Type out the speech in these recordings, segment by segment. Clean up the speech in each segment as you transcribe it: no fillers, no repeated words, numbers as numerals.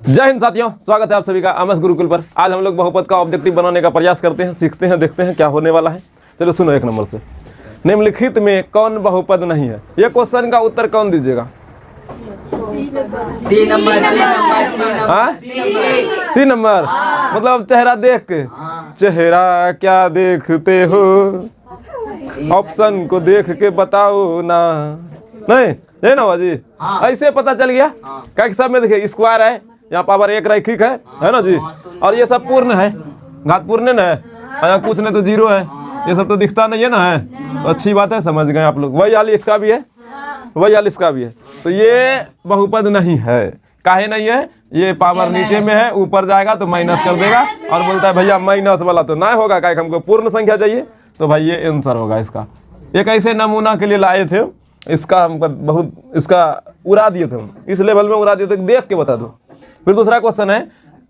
जय हिंद साथियों, स्वागत है आप सभी का आमस गुरुकुल पर। आज हम लोग बहुपद का ऑब्जेक्टिव बनाने का प्रयास करते हैं, सीखते हैं, देखते हैं क्या होने वाला है। चलो सुनो एक नंबर से। निम्नलिखित में कौन बहुपद नहीं है? ये क्वेश्चन का उत्तर कौन दीजिएगा? C number. मतलब चेहरा देख के, चेहरा क्या देखते हो, ऑप्शन को देख के बताओ ना। नहीं ये ना हुआ जी, ऐसे पता चल गया। क्या सब में देखिए स्क्वायर है, यहाँ पावर एक रैखिक है ना जी, और ये सब पूर्ण है, घात पूर्ण है, यहाँ कुछ नहीं तो जीरो है, ये सब तो दिखता नहीं है ना है, तो अच्छी बात है, समझ गए आप लोग। वही हाल इसका भी है, वही हाल इसका भी है। तो ये बहुपद नहीं है। काहे नहीं है? ये पावर नीचे में है, ऊपर जाएगा तो माइनस कर देगा और बोलता है भैया माइनस वाला तो ना होगा, क्या हमको पूर्ण संख्या चाहिए। तो भाई ये आंसर होगा इसका। एक ऐसे नमूना के लिए लाए थे, इसका हमको बहुत इसका उड़ा दिए थे, इस लेवल में उड़ा दिए थे, देख के बता दो। फिर दूसरा क्वेश्चन है,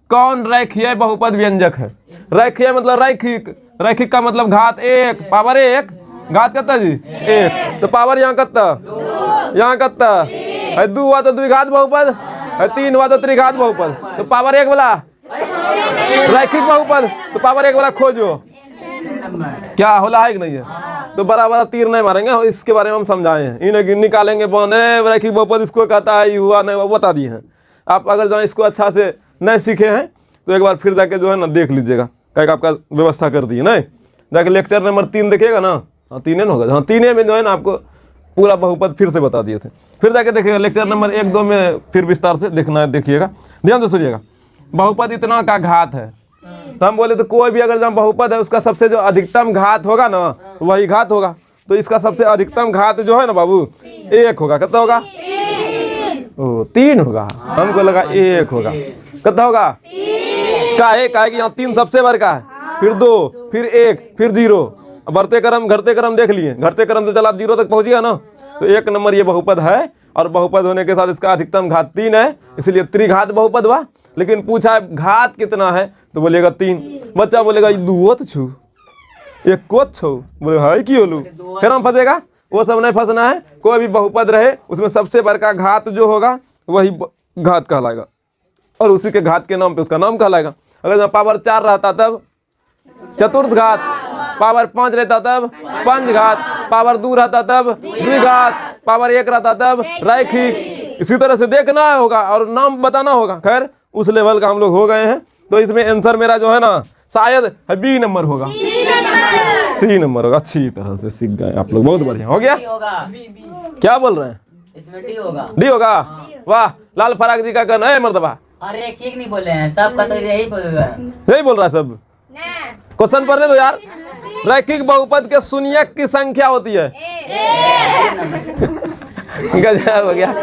कौन रेखीय बहुपद व्यंजक है? रेखीय मतलब रैखिक, रैखिक का मतलब घात एक, पावर एक, घात कितना जी? एक। तो पावर यहाँ कितना, यहाँ कितना है? दो हुआ तो द्विघात बहुपद है, तीन हुआ तो त्रिघात बहुपद। तो पावर एक वाला रैखिक बहुपद, तो पावर एक वाला खोजो, क्या होला है कि नहीं है? तो बराबर तीर नहीं मारेंगे, इसके बारे में हम समझाए हैं, इन्हें निकालेंगे बने रैखिक बहुपद इसको कहता है, हुआ नहीं वो बता दिए हैं। आप अगर जहाँ इसको अच्छा से नहीं सीखे हैं तो एक बार फिर जाके जो है ना देख लीजिएगा, क्या आपका व्यवस्था कर दी है। नहीं जाके लेक्चर नंबर 3 देखिएगा ना, हाँ 3 ना होगा, हाँ 3 में जो है ना आपको पूरा बहुपद फिर से बता दिए थे। फिर जाके देखिएगा लेक्चर नंबर 1-2 में फिर विस्तार से देखना है, देखिएगा ध्यान से सुनिएगा। बहुपद इतना का घात है, तो हम बोले तो कोई भी अगर जहाँ बहुपद है उसका सबसे जो अधिकतम घात होगा ना वही घात होगा। तो इसका सबसे अधिकतम घात जो है ना बाबू एक होगा। कितना होगा? ओ 3 होगा, हमको लगा 1 होगा। कितना होगा? काहे कि यहाँ 3 सबसे बड़का है, फिर 2, फिर 1, फिर 0। बढ़ते क्रम घटते क्रम देख लिए, घटते क्रम से चला 0 तक पहुंच गया ना। तो 1 नंबर ये बहुपद है, और बहुपद होने के साथ इसका अधिकतम घात 3 है, इसलिए त्रिघात बहुपद हुआ। लेकिन पूछा है घात कितना है, तो बोलेगा 3। बच्चा बोलेगा 2 तो छू, 1 को छू, बोले है कि होलू, फिर हम फंसेगा। वो सब नहीं फंसना है। कोई भी बहुपद रहे उसमें सबसे बड़का घात जो होगा वही घात कहलाएगा, और उसी के घात के नाम पे उसका नाम कहलाएगा। अगर जहाँ पावर 4 रहता तब चतुर्थ घात, पावर 5 रहता तब पंचघात, पावर 2 रहता तब द्विघात, पावर 1 रहता तब रैखिक। इसी तरह से देखना होगा और नाम बताना होगा। खैर उस लेवल का हम लोग हो गए हैं, तो इसमें आंसर मेरा जो है ना शायद बी नंबर होगा, सी नंबर होगा। अच्छी तरह से सीख गए आप लोग, बहुत बढ़िया हो गया। क्या बोल रहे हैं? इसमें डी होगा। डी होगा? वाह, लाल फराक जी का कहना है मर्दबा। अरे ठीक नहीं बोले हैं, सब का तो यही बोल रहा है, यही बोल रहा है सब। क्वेश्चन पढ़ने दो यार। रैखिक बहुपद के शून्यक की संख्या होती है, गजब हो गया।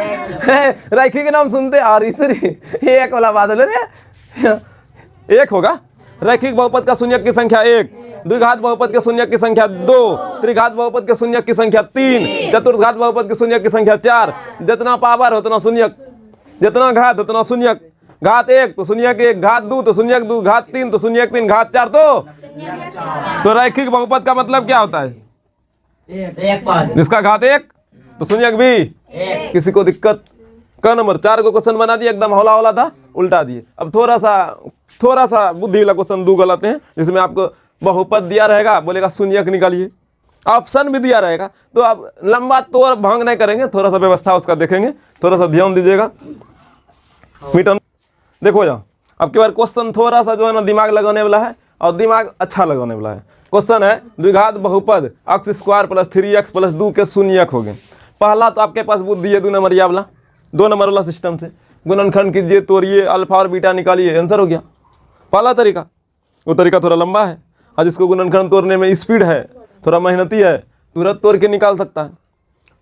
रैखिक नाम सुनते और एक वाला बात बोले रे, 1 होगा। रैखिक बहुपद का शून्यक की संख्या 1, द्विघात बहुपद के शून्यक की संख्या 2, त्रिघात बहुपद के शून्यक की संख्या 3, चतुर्घात बहुपद के शून्यक की संख्या 4। जितना पावर उतना शून्यक, जितना घात उतना शून्यक। घात 1 तो शून्यक 1, घात 2 तो शून्यक 2, घात 3 तो शून्यक 3, घात 4 तो रैखिक बहुपद का मतलब क्या होता है? जिसका घात 1 तो शून्यक भी। किसी को दिक्कत? का नंबर 4 को क्वेश्चन बना दिया, एकदम हौला हौला था, उल्टा दिए। अब थोड़ा सा बुद्धि वाला क्वेश्चन 2 गलत हैं, जिसमें आपको बहुपद दिया रहेगा, बोलेगा शून्यक निकालिए, ऑप्शन भी दिया रहेगा। तो आप लंबा तोड़ भांग नहीं करेंगे, थोड़ा सा व्यवस्था उसका देखेंगे, थोड़ा सा ध्यान दीजिएगा। मीटर देखो जाओ, अब की बार क्वेश्चन थोड़ा सा जो है ना दिमाग लगाने वाला है, और दिमाग अच्छा लगाने वाला है। क्वेश्चन है द्विघात बहुपद x square plus 3x plus 2 के शून्यक हो गए। पहला तो आपके पास बुद्धि है 2 नंबर वाला, 2 नंबर वाला सिस्टम से गुणनखंड कीजिए, तोड़िए, अल्फा और बीटा निकालिए, आंसर हो गया। पहला तरीका, वो तरीका थोड़ा लंबा है, और जिसको गुणनखंड तोड़ने में स्पीड है, थोड़ा मेहनती है, तुरंत तोड़ के निकाल सकता है।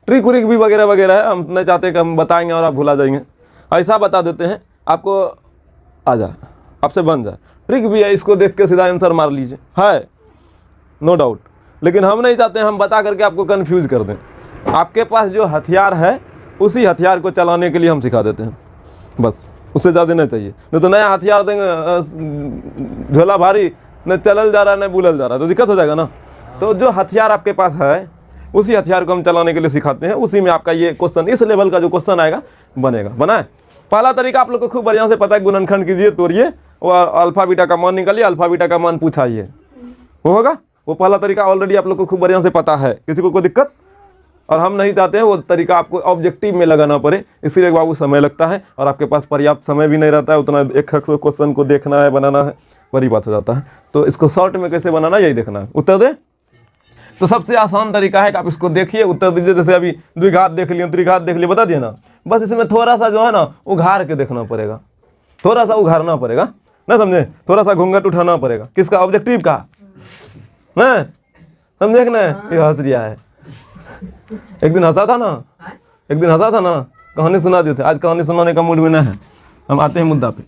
ट्रिक उरिक भी वगैरह वगैरह है, हम नहीं चाहते कि हम बताएंगे और आप भुला जाएंगे। ऐसा बता देते हैं आपको, आ जाए आपसे बन जाए। ट्रिक भी है, इसको देख के सीधा आंसर मार लीजिए, है नो डाउट। लेकिन हम नहीं चाहते हम बता करके आपको कंफ्यूज कर दें। आपके पास जो हथियार है उसी हथियार को चलाने के लिए हम सिखा देते हैं, बस उससे ज़्यादा नहीं चाहिए। नहीं तो नया हथियार देंगे, झोला भारी, न चलल जा रहा है न बुलल जा रहा है, तो दिक्कत हो जाएगा ना। तो जो हथियार आपके पास है उसी हथियार को हम चलाने के लिए सिखाते हैं, उसी में आपका ये क्वेश्चन, इस लेवल का जो क्वेश्चन आएगा बनेगा। बना है? पहला तरीका आप लोग को खूब बढ़िया से पता है, गुणनखंड कीजिए, तोड़िए, और अल्फा बीटा का मान निकालिए, अल्फा बीटा का मान पूछाइए, वो होगा। वो पहला तरीका ऑलरेडी आप लोग को खूब बढ़िया से पता है, किसी को कोई दिक्कत? और हम नहीं चाहते हैं वो तरीका आपको ऑब्जेक्टिव में लगाना पड़े, इसीलिए बाबू समय लगता है और आपके पास पर्याप्त समय भी नहीं रहता है, उतना एक क्वेश्चन को देखना है, बनाना है, बड़ी बात हो जाता है। तो इसको शॉर्ट में कैसे बनाना यही देखना है। उत्तर दे तो सबसे आसान तरीका है कि आप इसको देखिए, उत्तर दीजिए। जैसे अभी द्विघात देख लिए, त्रिघात देख लिए, बता दिए ना, बस इसमें थोड़ा सा जो है ना उघार के देखना पड़ेगा, थोड़ा सा उघारना पड़ेगा, ना समझे, थोड़ा सा घूंघट उठाना पड़ेगा। किसका? ऑब्जेक्टिव का, ना समझे कि ना? ये हंस दिया है, एक दिन हंसा था ना, एक दिन हंसा था ना, कहानी सुना दिए थे। आज कहानी सुनाने का मूड में ना है, हम आते हैं मुद्दा पे।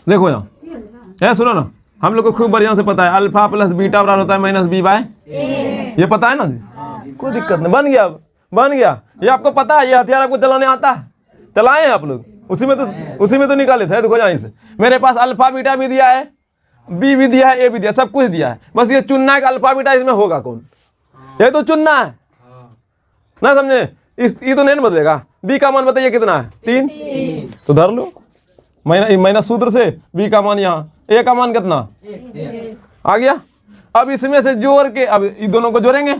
देखो यहाँ सुनो ना, हम लोग को खूब बढ़िया से पता है अल्फा प्लस बीटा बराबर होता है माइनस बी बाय ए, ये पता है ना जी, कोई दिक्कत नहीं, बन गया, बन गया। ये आपको पता है, ये हथियार आपको चलाने आता है, चलाए हैं आप लोग, उसी में तो निकाले थे। देखो यहाँ से मेरे पास अल्फा बीटा भी दिया है, बी भी दिया है, ए भी दिया, सब कुछ दिया है, बस ये चुनना है कि अल्फा बीटा इसमें होगा कौन, ये तो चुनना है, ना समझे। ये तो नहीं बदलेगा। बी का मान बताइए कितना है? 3, तो धर लो माइनस सूत्र से बी का मान यहाँ, ए का मान कितना आ गया। अब इसमें से जोड़ के, अब इन दोनों को जोड़ेंगे,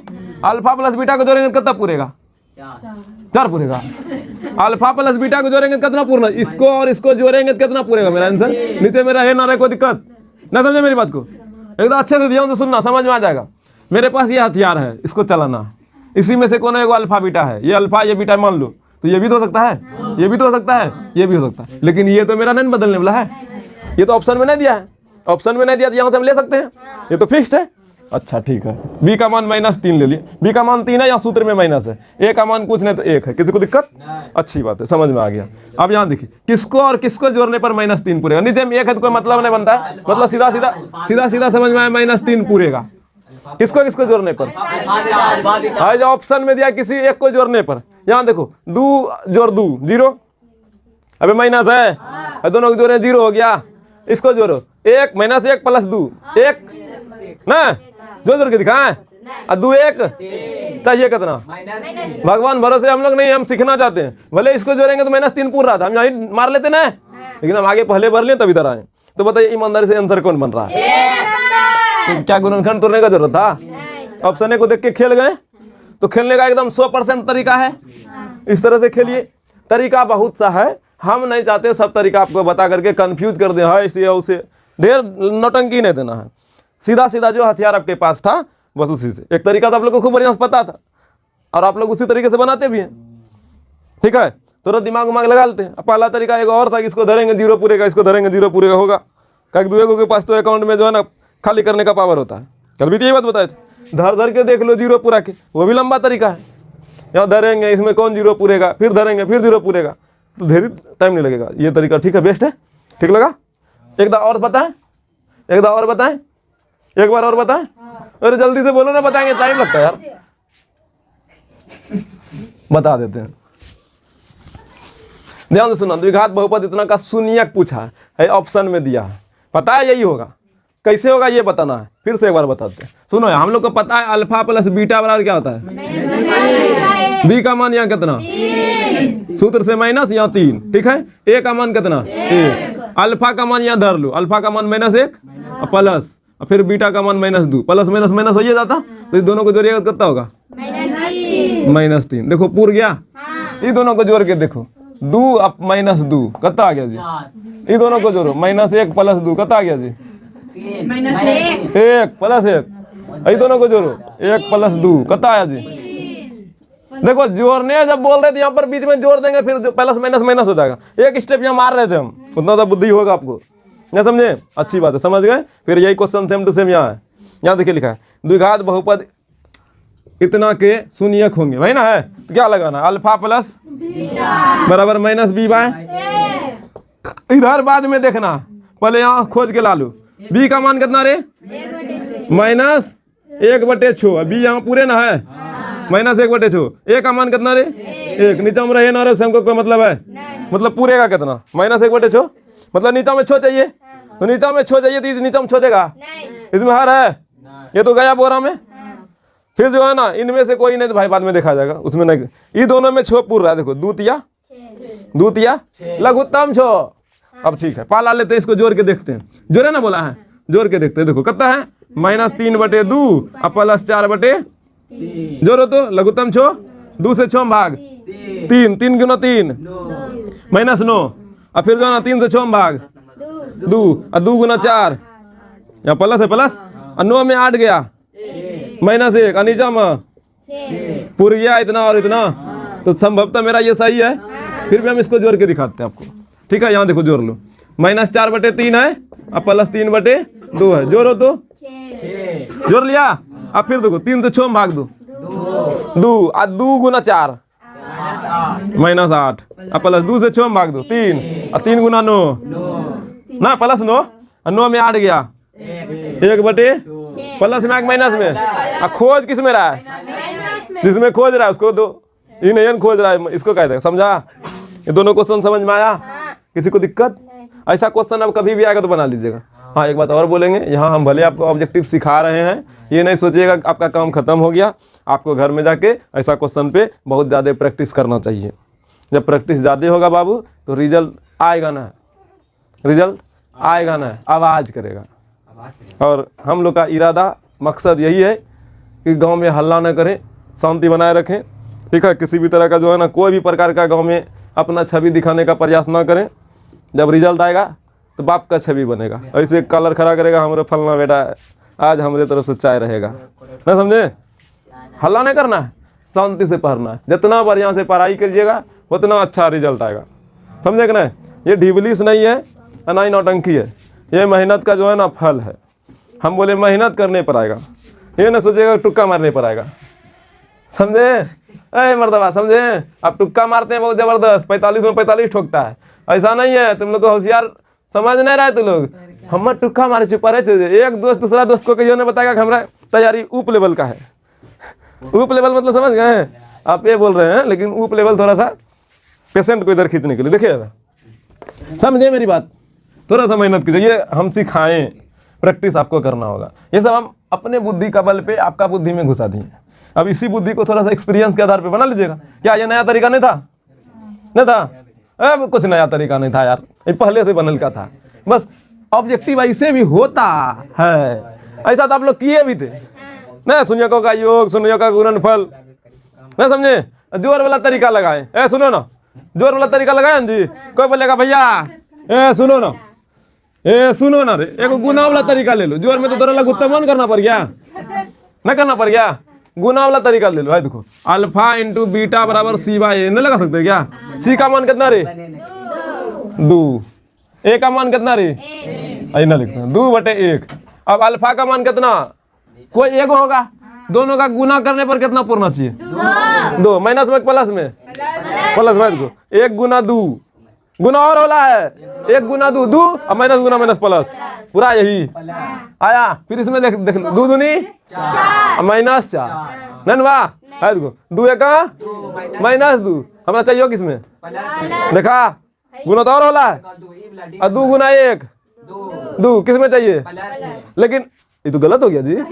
अल्फा प्लस बीटा को जोड़ेंगे कितना पूरेगा? 4 पूरेगा। अल्फा प्लस बीटा को जोड़ेंगे कितना पूर्ण? इसको और इसको जोड़ेंगे कितना पूरेगा? मेरा आंसर नीचे मेरा है ना, रहे कोई दिक्कत ना, समझे मेरी बात को? एकदम अच्छे से ध्यान से सुनना, समझ में आ जाएगा। मेरे पास ये हथियार है, इसको चलाना, इसी में से कौन है? अल्फा बीटा है, ये अल्फा ये बीटा मान लो, तो ये भी तो हो सकता है, ये भी तो हो सकता है, ये भी हो सकता है, लेकिन ये तो मेरा नहीं बदलने वाला है, ये तो ऑप्शन में नहीं दिया है, ऑप्शन में नहीं दिया, यहाँ से हम ले सकते हैं, ये तो फिक्स्ड है। अच्छा ठीक है, बी का मान -3 ले लिए, बी का मान 3 है, यहाँ सूत्र में माइनस है, ए का मान कुछ नहीं तो 1 है, किसी को दिक्कत? अच्छी बात है, समझ में आ गया। अब यहाँ देखिए किसको और किसको जोड़ने पर -3 पूरेगा? नीचे में 1 है तो कोई मतलब नहीं बनता है, मतलब सीधा सीधा समझ में आया, -3 पूरेगा। किसको किसको जोड़ने पर? हाँ, जो ऑप्शन में दिया किसी एक को जोड़ने पर, यहाँ देखो 2 जोड़ 2 0, अबे माइनस है, दोनों को जोड़े 0 हो गया, इसको जोड़ो 1 -1 + 2 1 ना, जोड़ के दिखाएं, 2 1 चाहिए कितना? भगवान भरोसे हम लोग नहीं, हम सीखना चाहते हैं, भले इसको जोड़ेंगे तो -3 पूर रहा था, हम यहीं मार लेते ना, लेकिन हम आगे पहले भर लें तब इधर आए। तो बताइए ईमानदारी से आंसर कौन बन रहा है? तो क्या गुणनखंड तोड़ने का जरूरत था? ऑप्शन ए को देख के खेल गए, तो खेलने का एकदम 100% तरीका है, इस तरह से खेलिए। तरीका बहुत सा है, हम नहीं चाहते सब तरीका आपको बता करके कंफ्यूज कर दे, है इसे उसे, ढेर नौटंकी नहीं देना है, सीधा सीधा जो हथियार आपके पास था बस उसी से। एक तरीका तो आप लोग को खूब बढ़िया से पता था और आप लोग उसी तरीके से बनाते भी हैं, ठीक है, थोड़ा दिमाग उमाग लगा लेते हैं। पहला तरीका एक और था कि इसको धरेंगे 0 पूरेगा, इसको धरेंगे 0 पूरेगा होगा, कहीं दूसरे के पास तो अकाउंट में जो है ना खाली करने का पावर होता है, कल भी तो यही बात बताए थे, धर के देख लो 0 पूरा के, वो भी लंबा तरीका है। यहाँ धरेंगे, इसमें कौन 0 पूरेगा, फिर धरेंगे, फिर 0 पूरेगा, तो देरी टाइम नहीं लगेगा। ये तरीका ठीक है, बेस्ट है, ठीक लगा? एक बार और बताएं, एक बार और बताएं, एक बार और बताएं, अरे जल्दी से बोलो ना, बताएंगे, टाइम लगता है यार, बता देते हैं। ध्यान से सुना, द्विघात बहुपद इतना का शून्यक पूछा है, ऑप्शन में दिया है, पता है यही होगा, कैसे होगा ये बताना है, फिर से एक बार बताते हैं। सुनो, हम लोग को पता है अल्फा प्लस बीटा बराबर क्या होता है? बी का मान यहाँ कितना? सूत्र से माइनस, यहाँ 3, ठीक है। ए का मान कितना? 1। अल्फा का मान यहाँ धर लो, अल्फा का मान -1 प्लस, फिर बीटा का मान -2, प्लस माइनस माइनस हो जाता, तो दोनों को जोड़िएगा कितना होगा? -3। देखो पूर गया, ये दोनों को जोड़ के देखो, 2 अब -2 कितना आ गया जी? ये दोनों को जोड़ो, -1 + 2 कितना आ गया जी? 1 + 1, ये दोनों को जोड़ो, 1 + 2 कितना आया जी? देखो जोड़ने जब बोल रहे थे यहाँ पर बीच में जोड़ देंगे, फिर प्लस माइनस माइनस हो जाएगा, एक स्टेप यहाँ मार रहे थे हम, उतना तो बुद्धि होगा आपको, ना समझे? अच्छी बात है, समझ गए? फिर यही क्वेश्चन सेम टू सेम यहाँ है, यहाँ देखिए लिखा है द्विघात बहुपद इतना के शून्यक होंगे, वही ना है, तो क्या लगाना? अल्फा प्लस बराबर -b बाय, इधर बाद में देखना, पहले यहाँ खोज के ला लो, बी का मान कितना रे? -1/6, बी यहाँ पूरे ना है, -1/6, ए का मान कितना रे? 1, नीचे में रहे ना रहे हमको कोई मतलब है, मतलब पूरे का कितना? -1/6, मतलब नीचा में छो चाहिए, तो नीचा में छो चाहिए, तो नीचा में छो देगा, इसमें हर है, ये तो गया बोरा में, फिर जो है ना इनमें से कोई नहीं तो भाई बाद में देखा जाएगा, उसमें नहीं, ये दोनों में छो पूर रहा है, देखो 2 तिया द्वितीय लघुत्तम छो। अब ठीक है, पाला लेते हैं, इसको जोड़ के देखते हैं। जोड़े ना बोला है, जोड़ के देखते हैं। देखो कितना है, -3/2 और +4/, जोड़ो तो लघुत्तम छो, 2 से 6 भाग 3, 3 गुना 3 -9, और फिर जो है ना 3 से 6 भाग 2 और 2 गुना 4, यहाँ प्लस है प्लस, और 9 में 8 गया -1 और नीचा में पूर गया इतना और इतना। तो संभवतः मेरा ये सही है, फिर भी हम इसको जोड़ के दिखाते हैं आपको। ठीक है, यहाँ देखो जोड़ लो, -4/3 है और +3/2 है। जोड़ो तो, जोड़ लिया। अब फिर देखो 3 से 6 भाग 2 और 2 गुना 4 -8 और +2 से 6 भाग 2 3 और 3 गुना 9 ना +9 और 9 में 8 गया 1/, प्लस में माइनस में। और खोज किस में रहा है, जिसमें खोज रहा है उसको दो, ये नहीं खोज रहा है इसको कहते हैं। समझा? ये दोनों क्वेश्चन समझ में आया? किसी को दिक्कत? ऐसा क्वेश्चन अब कभी भी आएगा तो बना लीजिएगा। हाँ, एक बात और बोलेंगे, यहाँ हम भले आपको ऑब्जेक्टिव सिखा रहे हैं, ये नहीं सोचिएगा आपका काम खत्म हो गया। आपको घर में जाके ऐसा क्वेश्चन पे बहुत ज़्यादा प्रैक्टिस करना चाहिए। जब प्रैक्टिस ज़्यादा होगा बाबू तो रिजल्ट आएगा ना, रिजल्ट आएगा ना, आवाज़ करेगा। और हम लोग का इरादा मकसद यही है कि गांव में हल्ला न करें, शांति बनाए रखें। ठीक है, किसी भी तरह का जो है ना, कोई भी प्रकार का गांव में अपना छवि दिखाने का प्रयास ना करें। जब रिजल्ट आएगा तो बाप का छवि बनेगा, ऐसे कलर खड़ा करेगा, हमारे फलना बेटा आज हमारे तरफ से चाय रहेगा, ना समझे? हल्ला नहीं करना है, शांति से पढ़ना है। जितना बढ़िया से पढ़ाई कीजिएगा उतना अच्छा रिजल्ट आएगा। समझे कि नहीं? ये ढिबलिस नहीं है, ना ही नौटंकी है, ये मेहनत का जो है ना फल है। हम बोले मेहनत करने पर आएगा, ये ना सोचेगा टुक्का मारने पर आएगा। समझे? अरे मर्दबा, समझे? आप टुक्का मारते हैं बहुत जबरदस्त, 45 में 45 ठोकता है। ऐसा नहीं है, तुम लोग को होशियार समझ नहीं रहे तुम लोग। हम टुक्का मारे चुपा रहे, एक दोस्त दूसरा दोस्त को कहियो ने बताएगा कि हमारा तैयारी ऊप लेवल का है। ऊप लेवल मतलब समझ गए हैं? आप ये बोल रहे हैं, लेकिन ऊप लेवल थोड़ा सा पेशेंट को इधर खींचने के लिए। देखिए, समझे मेरी बात? थोड़ा सा मेहनत कीजिए, ये हम सिखाएं, प्रैक्टिस आपको करना होगा। ये सब हम अपने बुद्धि का बल पे आपका बुद्धि में घुसा दिए। अब इसी बुद्धि को थोड़ा सा एक्सपीरियंस के आधार पे बना लीजिएगा। क्या ये नया तरीका नहीं था? नहीं था? अब कुछ नया तरीका नहीं था यार, ये पहले से बनल का था। बस ऑब्जेक्टिव ऐसे भी होता है, ऐसा तो आप लोग किए भी थे ना। शून्यकों का योग, शून्यों का गुणनफल, ना समझे? जोर वाला तरीका लगाए। ए सुनो ना, जोर वाला तरीका लगाए जी। कोई बोलेगा भैया ए सुनो ना, ए सुनो ना रे, एक गुना वाला तरीका ले लो। जोर में तो थोड़ा उत्तमन करना पड़ गया, ना करना पड़ गया। गुना वाला तरीका ले लो। है देखो, अल्फा इंटू बीटा बराबर c/a नहीं लगा सकते क्या? c का मान कितना रे? 2। a का मान कितना रे? ऐ ना लिखते हैं 2/1। अब अल्फा का मान कितना? कोई एक होगा, दोनों का गुना करने पर कितना पूर्णा चाहिए? 2। माइनस में प्लस में? प्लस में। देखो 1 गुना 2 गुना और होला है, 1 गुना 2 2 और माइनस गुना माइनस प्लस, पूरा यही आया। फिर इसमें देख देख 2 दूनी 4 माइनस 4 ननवा है। देखो 2 1 -2 हमारा चाहिए किसमें? देखा गुना तो और होला है, और 2 गुना 1 2 किसमें चाहिए? लेकिन ये तो गलत हो गया जी, ना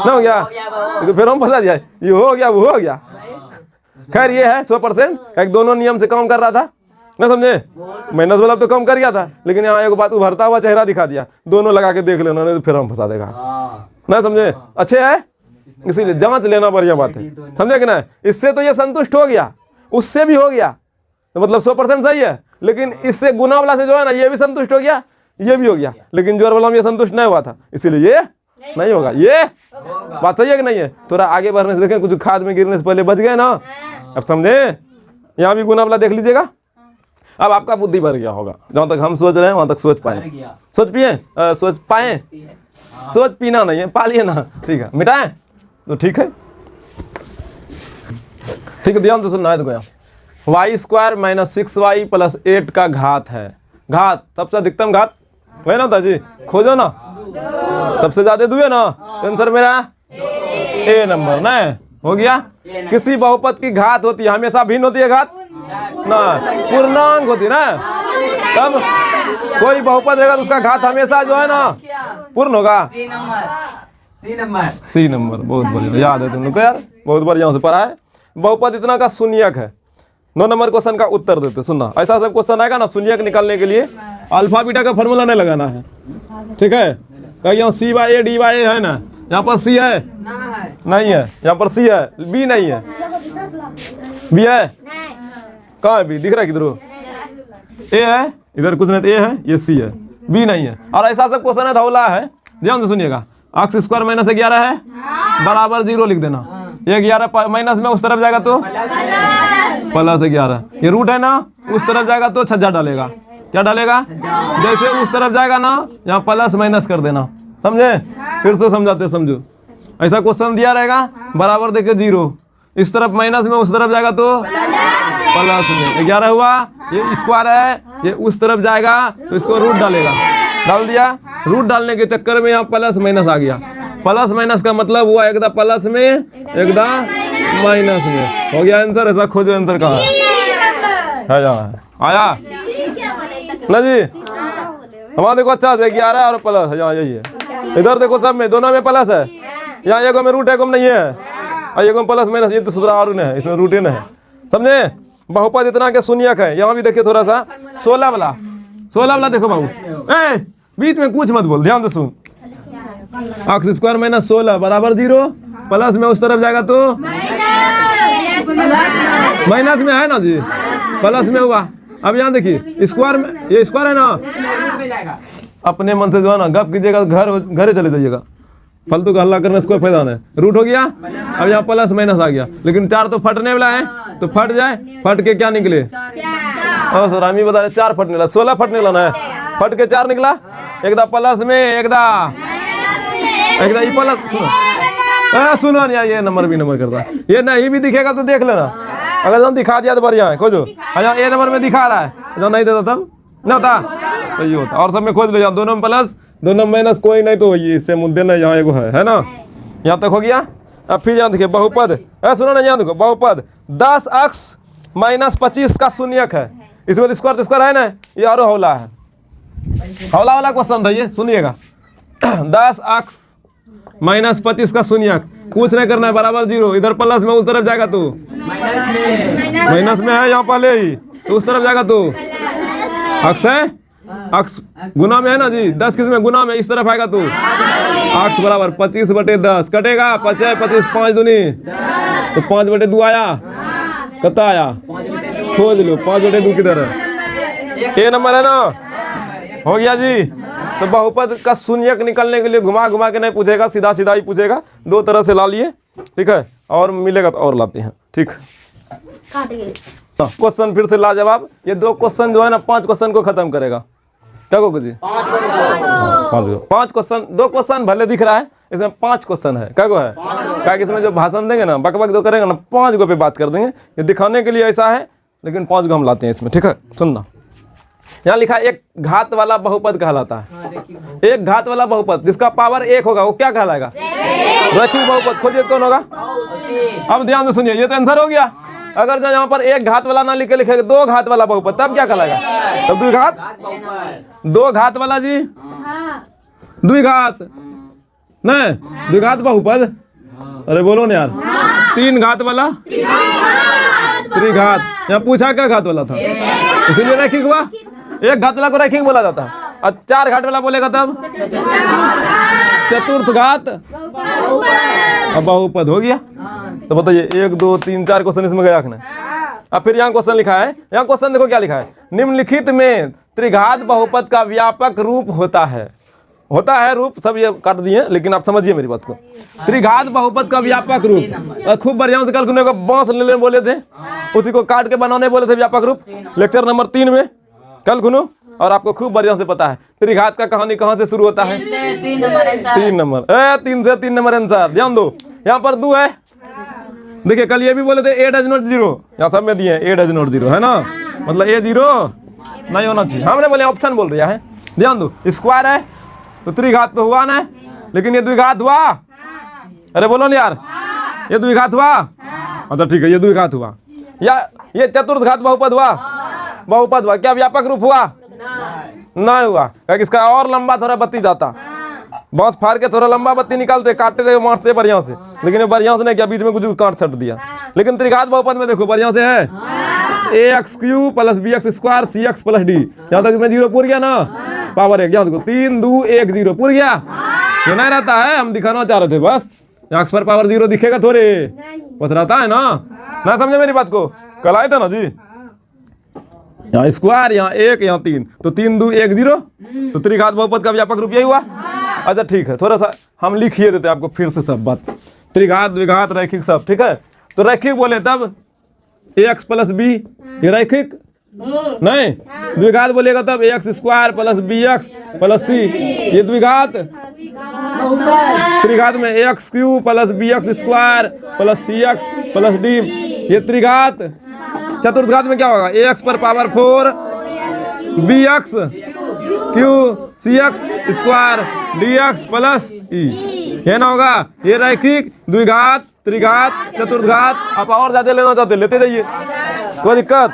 हो गया? ये तो फिर हम फंसा दिया, ये हो गया वो हो गया। खैर ये है 100%, एक दोनों नियम से काम कर रहा था, ना समझे? माइनस वाला तो कम कर गया था, लेकिन यहाँ एक बात उभरता हुआ चेहरा दिखा दिया। दोनों लगा के देख लेना, नहीं तो फिर हम फंसा देगा, ना समझे? अच्छे है, इसीलिए जांच लेना बढ़िया बात है। समझे कि ना? इससे तो ये संतुष्ट हो गया, उससे भी हो गया, तो मतलब 100% सही है। लेकिन इससे गुना वाला से जो है ना, ये भी संतुष्ट हो गया, ये भी हो गया, लेकिन जोर वाला में ये संतुष्ट नहीं हुआ था, इसीलिए ये नहीं होगा। ये बात सही है कि नहीं है? थोड़ा आगे बढ़ने से देखें, कुछ खाद में गिरने से पहले बच गए ना। अब समझे? यहाँ भी गुना वाला देख लीजिएगा। अब आपका बुद्धि भर गया होगा, जहाँ तक हम सोच रहे हैं वहां तक सोच पाए, सोच पिए, सोच पाए, सोच पीना नहीं है, पालिए ना। ठीक है, मिटाएं तो ठीक है। ठीक है, ध्यान से सुनना है। देखो y² - 6y + 8 का घात है। घात सबसे अधिकतम घात वही ना था जी, खोजो ना। सबसे ज्यादा 2 है ना, आंसर मेरा ए नंबर ना हो गया। किसी बहुपद की घात होती है, हमेशा भिन्न होती है घात ना, पूर्णांक होती है ना। तब कोई बहुपद रहेगा तो उसका घात हमेशा जो है ना पूर्ण होगा। सी नंबर बहुत बढ़िया, याद है तुम लोग को यार, बहुत बढ़िया से पढ़ा है। बहुपद इतना का शून्यक है, 2 नंबर क्वेश्चन का उत्तर देते। सुनना, ऐसा सब क्वेश्चन आएगा ना शून्यक निकालने के लिए अल्फा बीटा का फॉर्मूला नहीं लगाना है, ठीक है। कहीं यहाँ C/A/D/A है ना, यहाँ पर C है नहीं है, यहाँ पर C है, B नहीं है, B है कहाँ है B, दिख रहा है किधर? A है इधर, कुछ नहीं, A है, ये C है, B नहीं है। और ऐसा सब क्वेश्चन है धौला है, ध्यान से सुनिएगा। x² - 11 है बराबर 0 लिख देना। ये 11 माइनस में उस तरफ जाएगा तो +11, ये रूट है ना, उस तरफ जाएगा तो छज्जा डालेगा। क्या डालेगा? जैसे उस तरफ जाएगा ना, यहाँ प्लस माइनस कर देना, समझे? फिर से समझाते, समझो। ऐसा क्वेश्चन दिया रहेगा, बराबर देके 0, इस तरफ माइनस में उस तरफ जाएगा तो प्लस में 11 हुआ। ये स्क्वायर है, ये उस तरफ जाएगा तो इसको रूट डालेगा, डाल दिया। रूट डालने के चक्कर में यहाँ प्लस माइनस आ गया। प्लस माइनस का मतलब हुआ एक दा प्लस में एक दा माइनस में, हो गया आंसर। ऐसा खोजो आंसर कहाँ है, आया ना जी? हमारा देखो अच्छा है, 11 और प्लस है, यहाँ यही है। इधर देखो सब में, दोनों में प्लस है, यहाँ एक में रूट, एक में नहीं है, और एक में प्लस माइनस, ये तो दूसरा और है, इसमें रूट ही नहीं है, समझे? बहुपद इतना के शून्यक है। यहाँ भी देखिए थोड़ा सा 16 वाला देखो बाबू, ए बीच में कुछ मत बोल, ध्यान से सुन। x² - 16 बराबर 0, प्लस में उस तरफ जाएगा तो माइनस में है ना जी, प्लस में हुआ। अब यहाँ देखिए स्क्वायर में, ये स्क्वायर है ना, अपने मन से जो है ना गप कीजिएगा, घरे चले जाइएगा, फालतू का हल्ला करने से कोई फायदा नहीं। रूट हो गया, अब यहाँ प्लस माइनस आ गया, लेकिन 4 तो फटने वाला है, तो फट जाए, फट के क्या निकले? सर हम ही बता रहे 4 फटने वाला, 16 फटने वाला ना है, फट के 4 निकला। एक दा प्लस में, एक दा ये प्लस, सुनो नहीं, ये नंबर भी नंबर करता है, ये नहीं भी दिखेगा तो देख लेना, अगर जब दिखा दिया तो बढ़िया है, खोजो। अच्छा A नंबर में दिखा रहा है, जब नहीं देता तब ना होता, तो ये होता। और सब में खोज ले जाओ, दोनों में प्लस, दोनों में माइनस, कोई नहीं तो इससे मुद्दे नहीं, यहाँ एगो है ना, यहाँ तक हो गया। अब फिर यहाँ देखिए बहुपद, सुनो ना, यहाँ देखो बहुपद 10x - 25 का शून्यक है। इसमें स्क्वायर है ना, ये और हौला है, हौला वाला क्वेश्चन था ये, सुनिएगा। 10x - 25 का शून्यक, कुछ नहीं करना है, बराबर 0, इधर प्लस में उस तरफ जाएगा तो माइनस में है, यहाँ पहले ही तो उस तरफ जाएगा तो x है, x गुना में है ना जी, 10 किस में गुना में, इस तरफ आएगा तो x बराबर 25/10 कटेगा, 25 25 5 दूनी तो 5/2 आया, कितना आया खोज लो, 5/2 किधर है? A नंबर है ना, हो गया जी। तो बहुपद का शून्यक निकलने के लिए घुमा घुमा के नहीं पूछेगा, सीधा सीधा ही पूछेगा, 2 तरह से ला लिए, ठीक है, और मिलेगा तो और लाते हैं, ठीक। क्वेश्चन फिर से लाजवाब, ये 2 क्वेश्चन जो है ना 5 क्वेश्चन को खत्म करेगा। क्या कहोगे जी? 5 क्वेश्चन, 2 क्वेश्चन भले दिख रहा है, इसमें 5 क्वेश्चन है। क्या है? क्या इसमें जो भाषण देंगे ना, बकबक जो करेंगे ना, 5 गो पे बात कर देंगे। ये दिखाने के लिए ऐसा है, लेकिन 5 गो हम लाते हैं इसमें, ठीक है। सुनना, यहाँ लिखा एक घात वाला बहुपद कहलाता है। एक घात वाला बहुपद जिसका पावर 1 होगा वो क्या कहलाएगा? रैखिक बहुपद। खोजिए कौन होगा? अब ध्यान से सुनिए, ये तो आंसर हो गया। अगर जो यहाँ पर एक घात वाला ना लिखे, लिखेगा 2 घात वाला बहुपद, तब क्या कहलाएगा? तब द्विघात। 2 घात वाला जी, द्विघात नहीं, द्विघात बहुपद। अरे बोलो ना यार। 3 घात वाला त्रिघात। यहाँ पूछा क्या घात वाला था, इसीलिए रैखिक हुआ। एक घात वाला को रैखिक बोला जाता है, और 4 घाट वाला बोलेगा तब चतुर्थ घात अब बहुपद हो गया। तो बताइए 1 2 3 4 क्वेश्चन इसमें गया ना। अब फिर यहाँ क्वेश्चन लिखा है, यहाँ क्वेश्चन देखो क्या लिखा है। निम्नलिखित में त्रिघात बहुपद का व्यापक रूप होता है रूप, सब ये काट दिए, लेकिन आप समझिए मेरी बात को। त्रिघात बहुपद का व्यापक रूप, खूब बढ़िया से कल को बांस लेने बोले थे, उसी को काट के बनाने बोले थे व्यापक रूप, लेक्चर नंबर 3 में कल खुनो। और आपको खूब बढ़िया से पता है त्रिघात का कहानी कहाँ से शुरू होता है? 3 नंबर। 3 से 3 नंबर आंसर। ध्यान दो, यहाँ पर 2 है। देखिए कल ये भी बोले थे A डज नॉट 0, यहाँ सब में दिए A डज नॉट 0 है ना, मतलब A 0 नहीं होना चाहिए। हमने बोले ऑप्शन बोल रहा है। ध्यान दो, स्क्वायर है तो त्रिघात तो हुआ ना, लेकिन ये द्विघात हुआ। अरे बोलो ना यार, ये द्विघात हुआ। अच्छा ठीक है, ये द्विघात हुआ। या ये चतुर्थ घात बहुपद हुआ? बहुपद हुआ। क्या व्यापक रूप हुआ? नहीं हुआ, क्योंकि इसका और लंबा थोड़ा बत्ती जाता, बांस फाड़ के थोड़ा लंबा बत्ती निकालते, काटते थे मारते बढ़िया से, लेकिन ये बढ़िया से नहीं किया, बीच में कुछ काट छट दिया। लेकिन त्रिघात बहुपद में देखो बढ़िया से है, ax³ plus bx² cx plus d। यहाँ तक इसमें 0 पूर गया ना, पावर 1। यहाँ देखो 3 2 1 0 पूर गया। ये नहीं रहता है, हम दिखाना चाह रहे थे बस। यहाँ x पर पावर 0 दिखेगा थोड़े, बस रहता है ना समझे मेरी बात को? कल आए थे ना जी, यहाँ स्क्वायर, यहाँ 1, यहाँ 3, तो 3 2 1 0, तो त्रिघात बहुपद का व्यापक रूप यही हुआ। अच्छा ठीक है, थोड़ा सा हम लिखिए देते आपको फिर से सब बात, त्रिघात द्विघात रैखिक सब, ठीक है। तो रैखिक बोले तब ax प्लस b, ये रैखिक नहीं। द्विघात बोलेगा तब ax² plus bx plus c, ये द्विघात। त्रिघात में ax³ plus bx² plus cx plus d, ये त्रिघात। चतुर्थघात में क्या होगा? ax पर power 4 bx³ cx² dx plus e, ये ना होगा। ये रैखिक, द्विघात, त्रिघात, चतुर्थघात। आप और ज्यादा लेना चाहते लेते जाइए, कोई दिक्कत।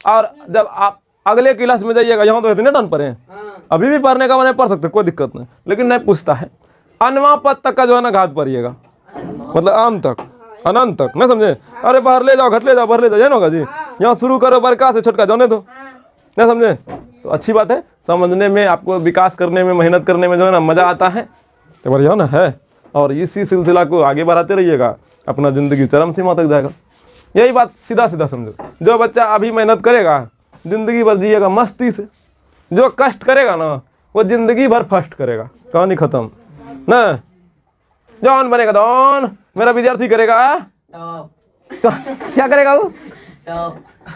और जब आप अगले क्लास में जाइएगा, यहाँ तो इतने टन पढ़े हैं, अभी भी पढ़ने का मैंने पढ़ सकते, कोई दिक्कत नहीं, लेकिन नहीं पूछता है। अनवा पद तक का जो है ना घात पढ़िएगा, मतलब आम तक, अनंत तक, नहीं समझे? अरे बाहर ले जाओ, घट ले जाओ, बाहर ले जाओ, ये ना होगा जी। यहाँ शुरू करो बड़का से छोटका, जाने दो, नहीं समझे? तो अच्छी बात है, समझने में, आपको विकास करने में, मेहनत करने में जो है ना मजा आता है, तो बढ़िया ना है। और इसी सिलसिला को आगे बढ़ाते रहिएगा, अपना जिंदगी चरम सीमा तक जाएगा। यही बात सीधा सीधा समझो। जो बच्चा अभी मेहनत करेगा, जिंदगी भर जिएगा मस्ती से। जो कष्ट करेगा ना, वो जिंदगी भर फर्स्ट करेगा, कहानी खत्म ना। जॉन बनेगा डॉन, मेरा विद्यार्थी करेगा तो क्या करेगा वो?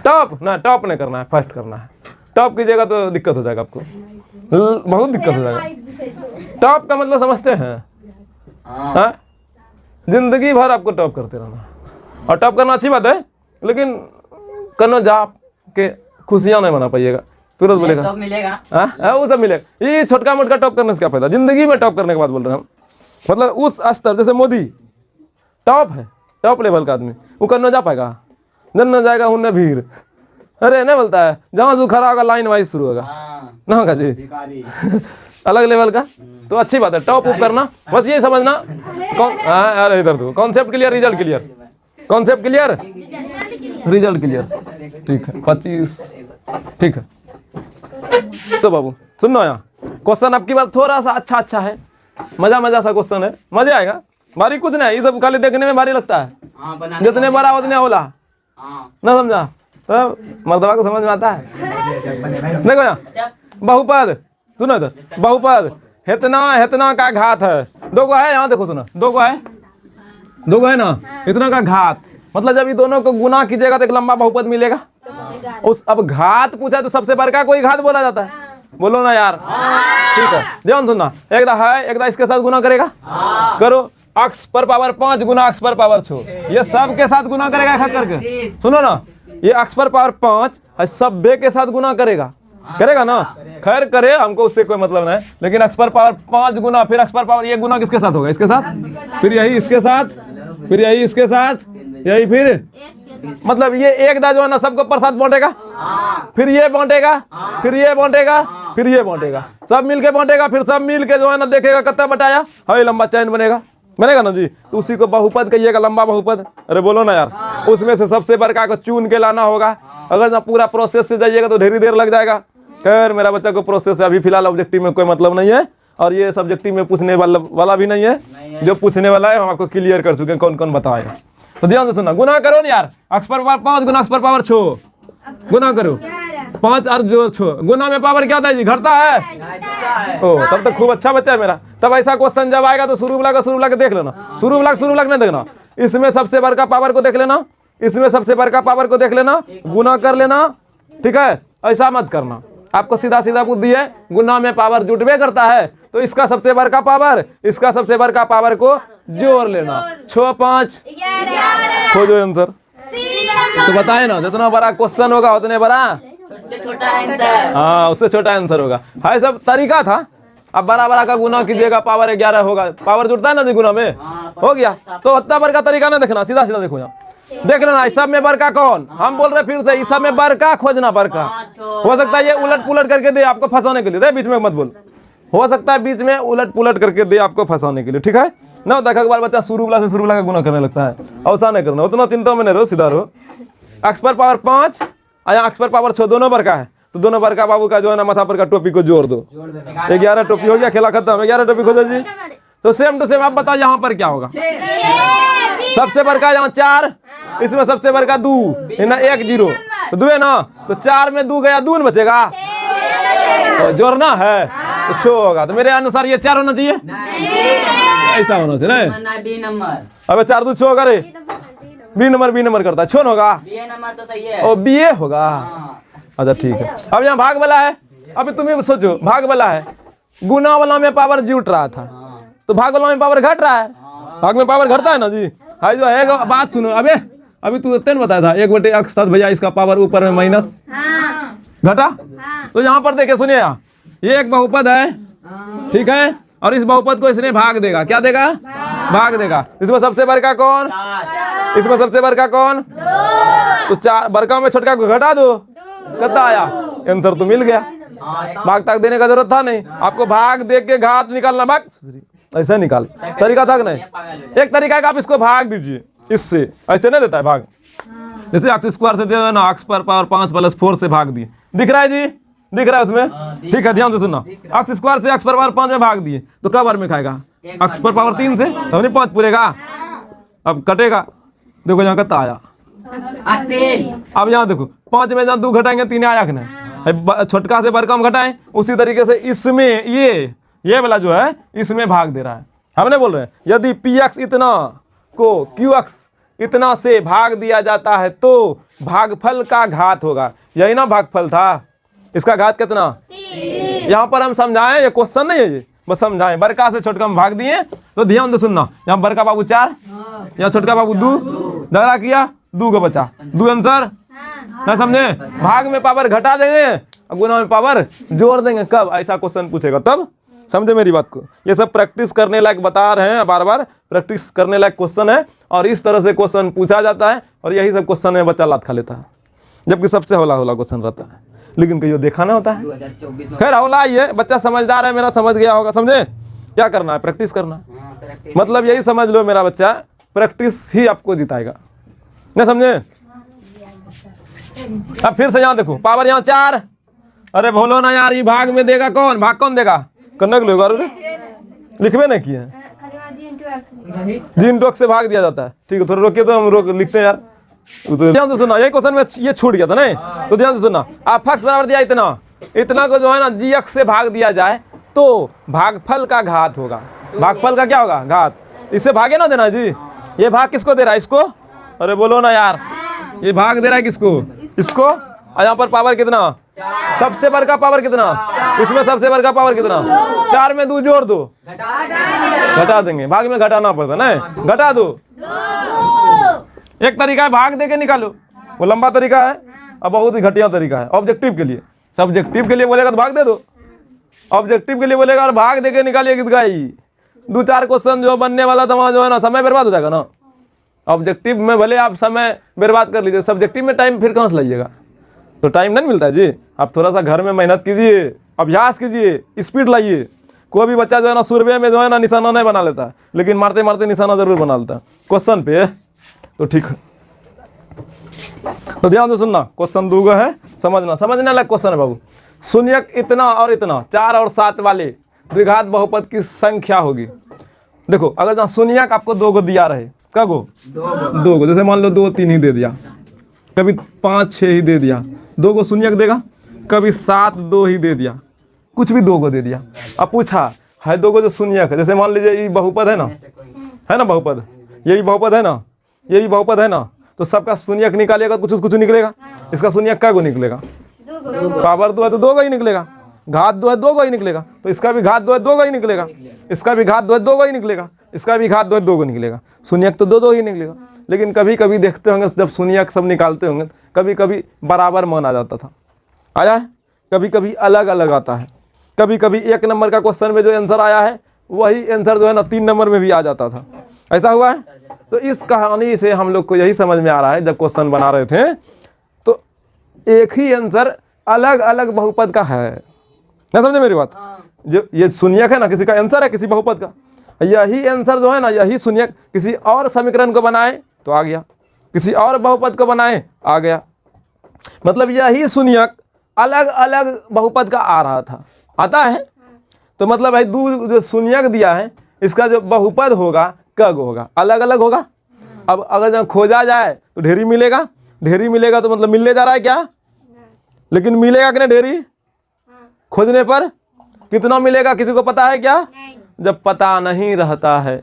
टॉप ना, टॉप नहीं करना है, फर्स्ट करना है। टॉप कीजिएगा तो दिक्कत हो जाएगा आपको, बहुत दिक्कत हो जाएगा। टॉप का मतलब समझते हैं? हाँ, जिंदगी भर आपको टॉप करते रहना। और टॉप करना अच्छी बात है, लेकिन करना जा के खुशियां नहीं मना पाइएगा, तुरंत बोलेगा टॉप मिलेगा। हाँ, वो सब मिलेगा। ये छोटका मोटका टॉप करने से क्या फायदा? जिंदगी में टॉप करने के बाद बोल रहे हैं हम, मतलब उस स्तर, जैसे मोदी टॉप है, टॉप लेवल का आदमी, वो करना जा पाएगा? जन न जाएगा उनने भीड़, अरे नहीं बोलता है, जहाँ जो खड़ा होगा लाइन वाइज शुरू होगा ना, होगा जी अलग लेवल का। तो अच्छी बात है, टॉप अप करना, बस ये समझना। कौन? हाँ, अरे इधर दो, concept clear, result clear, concept clear, result clear, ठीक है। 25, ठीक है। तो बाबू सुनना, यहाँ क्वेश्चन आपकी बात थोड़ा सा अच्छा है, मजा सा क्वेश्चन है, मजा आएगा। भारी कुछ नहीं, ये सब खाली देखने में भारी लगता है, जितने बड़ा उतने होला, ना समझा? तो मर्दवा को समझ में आता है। देखो यहाँ बहुपद, सुनो इधर, बहुपद इतना का घात है, दो गो है, यहाँ देखो सुनो, दो गो है ना, इतना का घात, मतलब जब ये दोनों को गुना कीजिएगा तो एक लंबा बहुपद मिलेगा। उस अब घात पूछा तो सबसे बड़का कोई घात बोला जाता है, बोलो ना यार, ठीक है। ध्यान सुनना, एक इसके साथ गुना करेगा, करो, x पर पावर 5 गुना x पर पावर 6, ये सब के साथ गुना करेगा एक करके, सुनो ना, ये x पर पावर 5 सब के साथ गुना करेगा ना, खैर करे, हमको उससे कोई मतलब नहीं, लेकिन x पर पावर 5 गुना, फिर x पर पावर, ये गुना किसके साथ होगा? इसके साथ, फिर यही इसके साथ, फिर यही इसके साथ, यही फिर, मतलब ये एक दा जो है ना सबको प्रसाद बांटेगा, फिर ये बांटेगा, फिर ये बांटेगा, फिर ये बांटेगा, सब मिलके बांटेगा, फिर सब मिलके जो है ना देखेगा कितना बटाया, हमें लंबा चैन बनेगा ना जी। तो उसी को बहुपद कहिएगा, लंबा बहुपद। अरे बोलो ना यार, उसमें से सबसे बड़का को चुन के लाना होगा। अगर ना पूरा प्रोसेस से जाइएगा तो ढेरी देर लग जाएगा। खैर मेरा बच्चा को प्रोसेस से अभी फिलहाल ऑब्जेक्टिव में कोई मतलब नहीं है, और ये सब्जेक्टिव में पूछने वाला भी नहीं है। जो पूछने वाला है हम आपको क्लियर कर चुके हैं, कौन कौन बताएगा। तो ध्यान से सुनना, गुना करो ना यार, x पर पावर 5 गुना x पर पावर 6, गुना करो 5 और जो 6, गुना में पावर क्या होता है जी? घटता है। ओ तब तो खूब अच्छा बच्चा है मेरा। तब ऐसा क्वेश्चन जब आएगा तो शुरू वाला के देख लेना, शुरू वाला नहीं देखना, इसमें सबसे बड़का पावर को देख लेना, इसमें सबसे बड़का पावर को देख लेना, गुना कर लेना, ठीक है। ऐसा मत करना, आपको सीधा सीधा बुद्धि है, गुना में पावर जुटवे करता है, तो इसका सबसे बड़का पावर, इसका सबसे बड़का पावर को जोड़ लेना। 6 5 खोजो आंसर। तो बताए ना, जितना बड़ा क्वेश्चन होगा उतने बड़ा छोटा आंसर, हाँ उससे छोटा आंसर होगा। है सब तरीका था। अब बड़ा का गुना कीजिएगा, पावर 11 होगा, पावर जुड़ता है ना जी गुना में, हो गया। तो उतना बड़का तरीका ना देखना, सीधा सीधा देखो यहाँ, देख लेना इस सब में बड़का कौन। हम बोल रहे फिर से, इस सब में बड़का खोजना, बड़का हो सकता है ये उलट पुलट करके दे आपको फंसाने के लिए, बीच में मत बोल, हो सकता है बीच में उलट पुलट करके दे आपको फंसाने के लिए, ठीक है ना। देखा बार बच्चा शुरू वाला का गुना करने लगता है, ऐसा नहीं करना, उतना चिंता में नहीं रहो, सीधा रहो। x पर पावर 5 यहाँ x पर पावर 6 दोनों पर का है, तो दोनों पर का बाबू का जो है ना माथा पर का टोपी को जोड़ दो, 11 टोपी हो गया, खेला खत्म। 11 टोपी खोदो जी। तो सेम टू सेम आप बताओ यहाँ पर क्या होगा। सबसे बड़का यहाँ 4, इसमें सबसे बड़का 2 है ना, 1 0 तो 2 है ना, तो 4 में 2 गया, 2 बचेगा, तो जोड़ना है तो 6 होगा। तो मेरे अनुसार ये 4 होना चाहिए, ऐसा होना चाहिए ना। बी नंबर, अबे 4 2 6 होगा रे, बी नंबर करता है, 6 होगा, बी नंबर तो सही है। ओ बी ए होगा। अच्छा ठीक है। अब यहाँ भाग वाला है, अभी तुम ही सोचो, भाग वाला है, गुना वाला में पावर जुट रहा था, तो भाग वाला में पावर घट रहा है, भाग में पावर घटता है ना जी। हाई जो है बात सुनो, अभी तू इतने बताया था 1/x था भैया, इसका पावर ऊपर में माइनस घटा। तो यहाँ पर देखिए सुनिए, ये एक बहुपद है, ठीक है, और इस बहुपद को इसने भाग देगा, क्या देगा, भाग देगा। इसमें सबसे बड़का कौन, इसमें सबसे बड़का कौन, तो 4 बड़का में छोटका को घटा दो, कितना आया, आंसर तो मिल गया। भाग तक देने का जरूरत था नहीं, आपको भाग दे के घात निकालना, भाग ऐसे निकाल, तरीका था कि नहीं। एक तरीका है कि आप इसको भाग दीजिए इससे, ऐसे नहीं देता है भाग, जैसे x स्क्वायर से दे दो ना, x पर पावर 5 + 4 से भाग दिए, दिख रहा है जी, दिख रहा है उसमें, ठीक है, ध्यान से सुनना। x स्क्वायर से x पर पावर 5 में भाग दिए तो कब बार में खाएगा, x पर पावर 3 से, तो नहीं 5 पूरेगा, अब कटेगा, देखो यहाँ कितना आया, अब यहाँ देखो 5 में जहाँ 2 घटाएंगे 3 आया कि नहीं, छोटका से बड़का हम घटाएं, उसी तरीके से इसमें ये वाला जो है इसमें भाग दे रहा है। हम नहीं बोल रहे हैं, यदि px इतना को qx इतना से भाग दिया जाता है तो भागफल का घात होगा, यही ना भागफल था, इसका घात कितना, यहाँ पर हम समझाएं, ये क्वेश्चन नहीं है ये, बस समझाएं। बड़का से छोटका में भाग दिए, तो ध्यान से सुनना, यहाँ बड़का बाबू 4, यहाँ छोटका बाबू 2, झगड़ा किया 2 का बचा, 2 आंसर ना, समझे। भाग में पावर घटा देंगे, गुना में पावर जोड़ देंगे, कब ऐसा क्वेश्चन पूछेगा तब, समझे मेरी बात को। ये सब प्रैक्टिस करने लायक बता रहे हैं, बार बार प्रैक्टिस करने लायक क्वेश्चन है, और इस तरह से क्वेश्चन पूछा जाता है, और यही सब क्वेश्चन में बच्चा लात खा लेता है, जबकि सबसे हौला क्वेश्चन रहता है, लेकिन कहीं देखा ना होता है। 2024 में खैर हौला ही है, बच्चा समझदार है मेरा, समझ गया होगा, समझे। क्या करना है, प्रैक्टिस करना, मतलब यही समझ लो मेरा बच्चा, प्रैक्टिस ही आपको जिताएगा, नहीं समझे। अब फिर से यहाँ देखो, पावर यहाँ 4, अरे बोलो ना यार, ये भाग में देगा कौन, भाग कौन देगा, करने के लोग लिखवे नहीं किए, जी इंटू x से भाग दिया जाता है, ठीक है, थोड़ा रोकिए तो हम लिखते हैं यार। तो ध्यान से सुनना, यही क्वेश्चन में ये छूट गया था नहीं, तो ध्यान से सुनना, आप x बराबर दिया इतना को जो है ना gx से भाग दिया जाए तो भागफल का घात होगा, भागफल का क्या होगा, घात, इससे भागे ना देना जी। ये भाग किसको दे रहा है, इसको, अरे बोलो ना यार, ये भाग दे रहा है किसको, इसको, और यहाँ पर पावर कितना, सबसे बड़का पावर कितना, इसमें सबसे बड़का पावर कितना, 4 में 2 जोड़ दो, घटा देंगे, भाग में घटाना पड़ता नहीं, घटा दो। एक तरीका है भाग दे के निकालो, वो लंबा तरीका है, और बहुत ही घटिया तरीका है ऑब्जेक्टिव के लिए। सब्जेक्टिव के लिए बोलेगा तो भाग दे दो, ऑब्जेक्टिव के लिए बोलेगा और भाग दे के निकालिए गीत गाई, 2-4 क्वेश्चन जो बनने वाला था वहाँ जो है ना समय बर्बाद हो जाएगा ना। ऑब्जेक्टिव में भले आप समय बर्बाद कर लीजिए, सब्जेक्टिव में टाइम फिर कहाँ से लाइएगा, तो टाइम नहीं मिलता है जी। आप थोड़ा सा घर में मेहनत कीजिए, अभ्यास कीजिए, स्पीड लाइए। कोई भी बच्चा जो है ना सूरबे में जो है ना निशाना नहीं बना लेता है, लेकिन मारते मारते निशाना जरूर बना लेता है क्वेश्चन पे, तो ठीक है। तो ध्यान से सुनना, क्वेश्चन 2 है, समझने लायक क्वेश्चन है बाबू। शून्यक इतना और इतना 4 और 7 वाले द्विघात बहुपद की संख्या होगी। देखो अगर जहाँ शून्यक आपको 2 को दिया रहे, क्या गो 2 को, जैसे मान लो 2 3 ही दे दिया, कभी 5 6 ही दे दिया, 2 को शून्यक देगा, कभी 7 2 ही दे दिया, कुछ भी 2 को दे दिया। अब पूछा है 2 को जो शून्यक है, जैसे मान लीजिए ये बहुपद है ना बहुपद, ये भी बहुपद है ना, ये भी बहुपद है ना, तो सबका शून्यक निकालिएगा, कुछ निकलेगा। इसका शून्यक क्या को निकलेगा, पावर 2 है तो 2 का ही निकलेगा, घात 2 है 2 का ही निकलेगा, तो इसका भी घात 2 है 2 का ही निकलेगा, इसका भी घात 2 है 2 का ही निकलेगा, इसका भी घात 2 है 2 को निकलेगा, शून्यक तो 2 ही निकलेगा। लेकिन कभी कभी देखते होंगे जब शून्यक सब निकालते होंगे, कभी कभी बराबर मान आ जाता था, आया है, कभी कभी अलग अलग आता है, कभी कभी 1 नंबर का क्वेश्चन में जो आंसर आया है वही आंसर जो है ना 3 नंबर में भी आ जाता था, ऐसा हुआ है। तो इस कहानी से हम लोग को यही समझ में आ रहा है, जब क्वेश्चन बना रहे थे तो एक ही आंसर अलग अलग बहुपद का है, ना समझे मेरी बात। जो ये शून्यक है ना, किसी का आंसर है किसी बहुपद का, यही आंसर जो है ना, यही शून्यक किसी और समीकरण को बनाए तो आ गया, किसी और बहुपद को बनाए आ गया। मतलब यही शून्यक अलग अलग बहुपद का आ रहा था, आता है। तो मतलब भाई दो जो शून्यक दिया है इसका जो बहुपद होगा कग होगा, अलग अलग होगा। अब अगर जब खोजा जाए तो ढेरी मिलेगा, ढेरी मिलेगा तो मतलब मिलने जा रहा है क्या, लेकिन मिलेगा कि नहीं ढेरी खोजने पर, कितना मिलेगा किसी को पता है क्या? जब पता नहीं रहता है।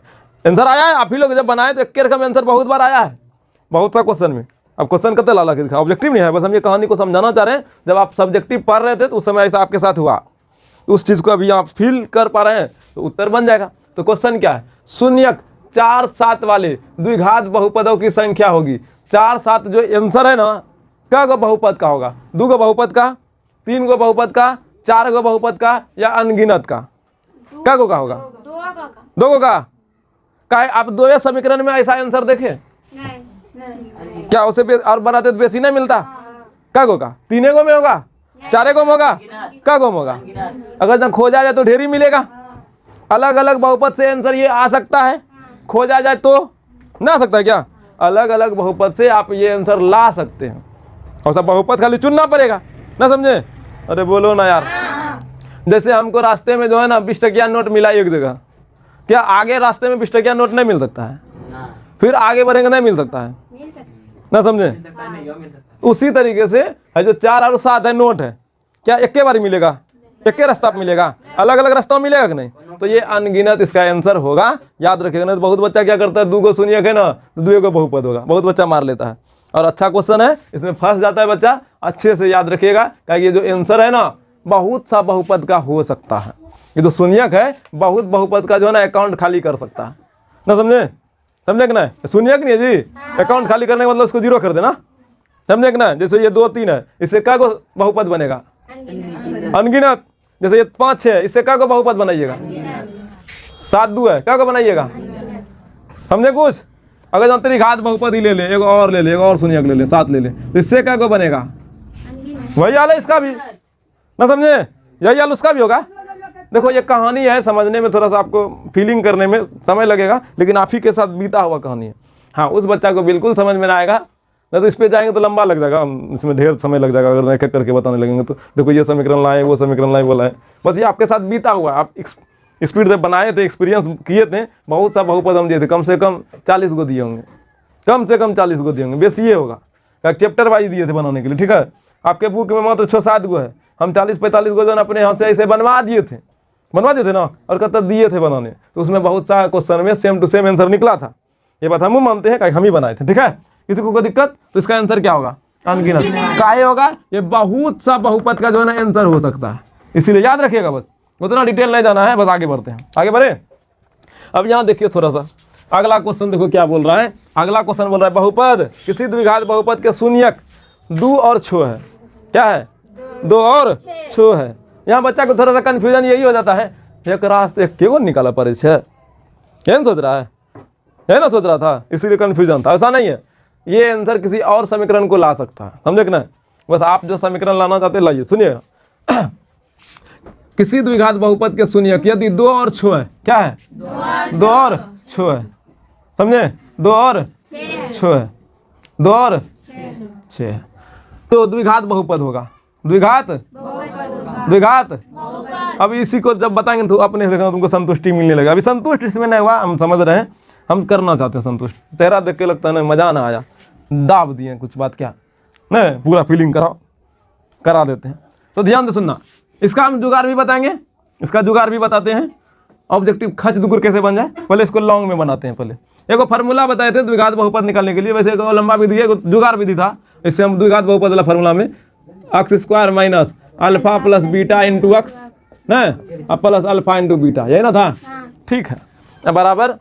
आंसर आया है, आप ही लोग जब बनाए तो एक रकम आंसर बहुत बार आया है, बहुत सा क्वेश्चन में। अब क्वेश्चन कते लाला के दिखा, ऑब्जेक्टिव नहीं है, बस हम ये कहानी को समझाना चाह रहे हैं। जब आप सब्जेक्टिव पढ़ रहे थे तो उस समय ऐसा आपके साथ हुआ, तो उस चीज़ को अभी आप फील कर पा रहे हैं तो उत्तर बन जाएगा। तो क्वेश्चन क्या है, शून्यक 4 7 वाले द्विघात बहुपदों की संख्या होगी। 4 7 जो आंसर है ना, क्या गो बहुपद का होगा, 2 गो बहुपद का, 3 गो बहुपद का, 4 गो बहुपद का या अनगिनत का? क्या गो का होगा? 2 गो का। क्या आप 2 समीकरण में ऐसा आंसर देखे? क्या उसे और बनाते तो बेसी नहीं मिलता? क्या गो का? 3 गो में होगा, 4 गो में होगा, क्या गो में होगा? अगर जब खोजा जाए तो ढेरी मिलेगा। अलग अलग बहुपद से आंसर ये आ सकता है, खोजा जाए तो ना आ सकता है क्या? अलग अलग बहुपद से आप ये आंसर ला सकते हैं, और सब बहुपद खाली चुनना पड़ेगा ना, समझे? अरे बोलो ना यार। जैसे हमको रास्ते में जो है ना 20 टकिया नोट मिला एक जगह, क्या आगे रास्ते में 20 टकिया नोट नहीं मिल सकता है? फिर आगे बढ़ेंगे नहीं मिल सकता है ना, समझे? उसी तरीके से है जो 4 और 7 है नोट है, क्या एक के बार मिलेगा, एक के रास्ता पे मिलेगा, अलग अलग रास्ता मिलेगा कि नहीं? तो ये अनगिनत इसका आंसर होगा, याद रखिएगा। नहीं तो बहुत बच्चा क्या करता है, 2 गो शून्यक है ना तो 2 गो बहुपद होगा, बहुत बच्चा मार लेता है। और अच्छा क्वेश्चन है, इसमें फंस जाता है बच्चा, अच्छे से याद रखिएगा। क्या ये जो आंसर है ना बहुत सा बहुपद का हो सकता है। ये जो शून्यक है बहुत बहुपद का जो है ना अकाउंट खाली कर सकता है ना, समझे? समझे कि नहीं? शून्यक नहीं है जी, अकाउंट खाली करने का मतलब उसको 0 कर देना, समझे कि ना? जैसे ये 2 3 है, इससे क्या को बहुपद बनेगा? अनगिनत। जैसे ये 5 6 इससे क्या को बहुपद बनाइएगा? 7 2 है, क्या को बनाइएगा? समझे कुछ? अगर जब त्रिघात बहुपद ही ले ले, एक और ले ले, एक और शून्यक ले ले, 7 ले ले, तो इससे क्या को बनेगा? वही हाल है इसका भी ना, समझे? यही हाल उसका भी होगा। देखो ये कहानी है, समझने में थोड़ा सा आपको फीलिंग करने में समय लगेगा, लेकिन आप ही के साथ बीता हुआ कहानी है। हाँ, उस बच्चा को बिल्कुल समझ में ना आएगा, नहीं तो इस पर जाएंगे तो लंबा लग जाएगा, इसमें ढेर समय लग जाएगा। अगर एक एक करके बताने लगेंगे तो देखो ये समीकरण लाए, वो समीकरण लाए, बोला है, बस ये आपके साथ बीता हुआ। आप स्पीड से बनाए थे, एक्सपीरियंस किए थे, बहुत सा बहुपद हम दिए थे, कम से कम 40 गो दिए होंगे, कम से कम 40 गो दिए होंगे, बेस ये होगा। चैप्टर वाइज दिए थे बनाने के लिए, ठीक है? आपके बुक में मात्र 6 7 गो है, हम 40 45 गो जो अपने यहाँ से ऐसे बनवा दिए थे ना, और कब तक दिए थे बनाने, तो उसमें बहुत सा क्वेश्चन में सेम टू सेम आंसर निकला था। ये बात हम मानते हैं, हम ही बनाए थे, ठीक है? किसी को कोई दिक्कत? तो इसका आंसर क्या होगा? अनगिनत। काहे होगा? ये बहुत सा बहुपद का जो है ना आंसर हो सकता है, इसीलिए याद रखिएगा। बस उतना डिटेल नहीं जाना है, बस आगे बढ़ते हैं, आगे बढ़े। अब यहाँ देखिए थोड़ा सा अगला क्वेश्चन, देखो क्या बोल रहा है। अगला क्वेश्चन बोल रहा है बहुपद, किसी द्विघात बहुपद के शून्यक 2 और 6 है। क्या है? 2 और 6 है। यहाँ बच्चा को थोड़ा सा कन्फ्यूजन यही हो जाता है, एक रास्ते क्यों निकाला पड़े 6, यही सोच रहा है ना, सोच रहा था, इसीलिए कन्फ्यूजन था। ऐसा नहीं है, ये आंसर किसी और समीकरण को ला सकता है, समझे कि ना? बस आप जो समीकरण लाना चाहते लाइए। सुनिएगा, किसी द्विघात बहुपद के शून्यक यदि 2 और 6 है, क्या है? 2 और 6 है, समझे? 2 और 6 है, 2 और 6 है, तो द्विघात बहुपद होगा। द्विघात अब इसी को जब बताएंगे तो अपने से तुमको संतुष्टि मिलने लगेगा। अभी संतुष्ट इसमें नहीं हुआ, हम समझ रहे हैं, हम करना चाहते हैं संतुष्ट। तेरा देख के लगता है ना मजा ना आया, दाब दिए कुछ बात, क्या नहीं, पूरा फीलिंग करा देते हैं। तो ध्यान से सुनना, इसका हम जुगाड़ भी बताएंगे, इसका जुगाड़ भी बताते हैं। ऑब्जेक्टिव खच दुगुर कैसे बन जाए, पहले इसको लॉन्ग में बनाते हैं। पहले एक फार्मूला बताए थे द्विघात बहुपद निकालने के लिए, वैसे एक लंबा विधि है, जुगाड़ विधि था। इससे हम द्विघात बहुपद वाला फार्मूला में x² minus alpha plus beta into x न प्लस अल्फा इंटू बीटा, यही ना था? ठीक है, अब बराबर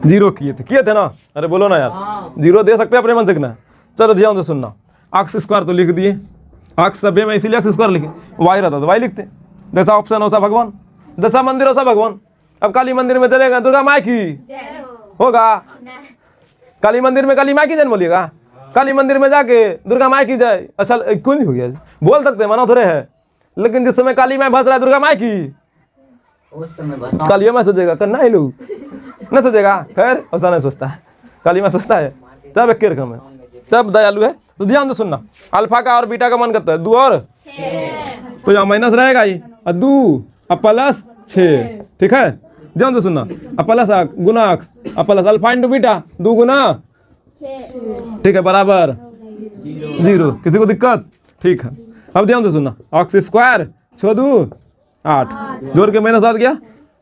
0 किए थे ना? अरे बोलो ना यार, 0 दे सकते हैं अपने मन से ना? चलो ध्यान से सुनना, x² तो लिख दिए, x सभ्य में इसीलिए x² लिखे, y रहता तो y लिखते, जैसा ऑप्शन वैसा भगवान, जैसा मंदिर वैसा भगवान। अब काली मंदिर में चलेगा दुर्गा माँ की होगा, काली मंदिर में काली माँ की जन्म बोलिएगा, काली मंदिर में जाके दुर्गा माँ की जय। अच्छा क्यों नहीं हो गया? बोल सकते हैं, मना थोड़े है, लेकिन जिस समय काली माँ भस रहा है दुर्गा माँ की, उस समय काली माँ सोचेगा करना है लोग, न सोचेगा? खैर ऐसा नहीं सोचता है, काली माँ सोचता है, तब एक रकम है, तब दयालु है। तो ध्यान से सुनना, अल्फा का और बीटा का मान करता है 2 और 6, तो यहाँ माइनस रहेगा ही, और 2 और प्लस 6, ठीक है। ध्यान से सुनना, अब प्लस गुना अब प्लस अल्फा इंटू बीटा 2 गुना 6, ठीक है, बराबर 0। किसी को दिक्कत? ठीक है। अब ध्यान से सुनना, ऑक्स स्क्वायर 6 2 8, जोड़ के माइनस 7 गया,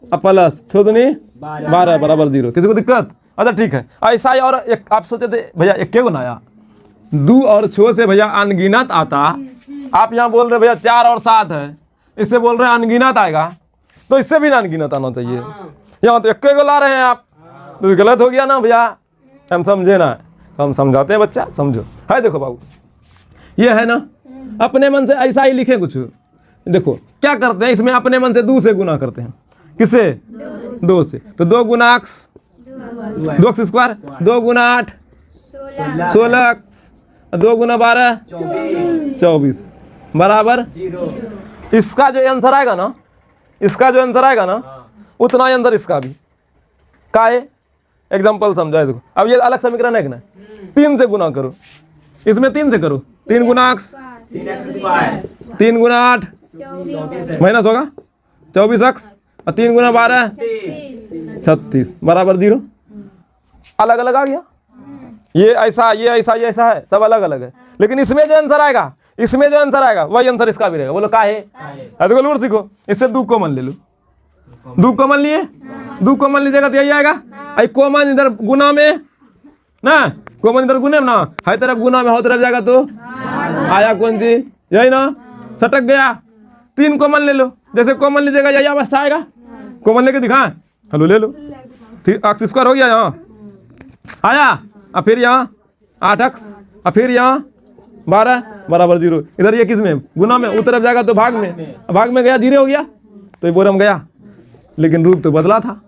अब प्लस 6 दूनी 12 बराबर 0। किसी को दिक्कत? अच्छा ठीक है। ऐसा ही और एक आप सोचे थे भैया एक के गुना आया 2 और 6 से भैया अनगिनत आता, आप यहाँ बोल रहे भैया 4 और 7 है, इससे बोल रहे हैं अनगिनत आएगा, तो इससे भी ना अनगिनत आना चाहिए। यहाँ तो एक को ला रहे हैं आप, तो गलत हो गया ना भैया, हम समझे ना, हम समझाते हैं बच्चा, समझो। है देखो बाबू, ये है ना, अपने मन से ऐसा ही लिखे कुछ। देखो क्या करते हैं इसमें, अपने मन से 2 से गुना करते हैं, किसे? 2 से। तो 2 गुना अक्स 2 अक्स स्क्वायर, 2 गुना 8 16 अक्स, 2 गुना 12 24 बराबर 0। इसका जो आंसर आएगा ना, इसका जो आंसर आएगा ना, उतना ही आंसर इसका भी का है। एग्जाम्पल समझाए देखो, अब ये अलग समीकरण है कि ना, 3 से गुना करो, इसमें 3 से करो, 3 गुना अक्स 3 गुना 8 माइनस होगा 24 अक्स, और 3 गुना 12 36 बराबर 0। अलग अलग आ गया, ये ऐसा ये ऐसा ये ऐसा है, सब अलग अलग है, लेकिन इसमें जो आंसर आएगा, इसमें जो आंसर आएगा वही आंसर इसका भी रहेगा। बोलो का है? देखो लूट सीखो, इससे 2 कॉमन ले लो, 2 कॉमन लिए, 2 कॉमन लीजिएगा तो यही आएगा। आई कॉमन इधर गुना में ना, कॉमन इधर गुने में ना, हर तरफ गुना में, हर तरफ जाएगा तो आया कौन सी? यही ना, सटक गया। 3 कॉमन ले लो, जैसे कॉमन लीजिएगा यही अवस्था आएगा। कॉमन लेके दिखाएं, हेलो ले लो, अक्स स्क्वायर हो गया यहाँ आया, और फिर यहाँ 8 अक्स, और फिर यहाँ 12 बराबर 0। इधर ये किस में? गुना में, उस तरफ जाएगा तो भाग में गया 0 हो गया, तो ये बोरम गया, लेकिन रूप तो बदला था,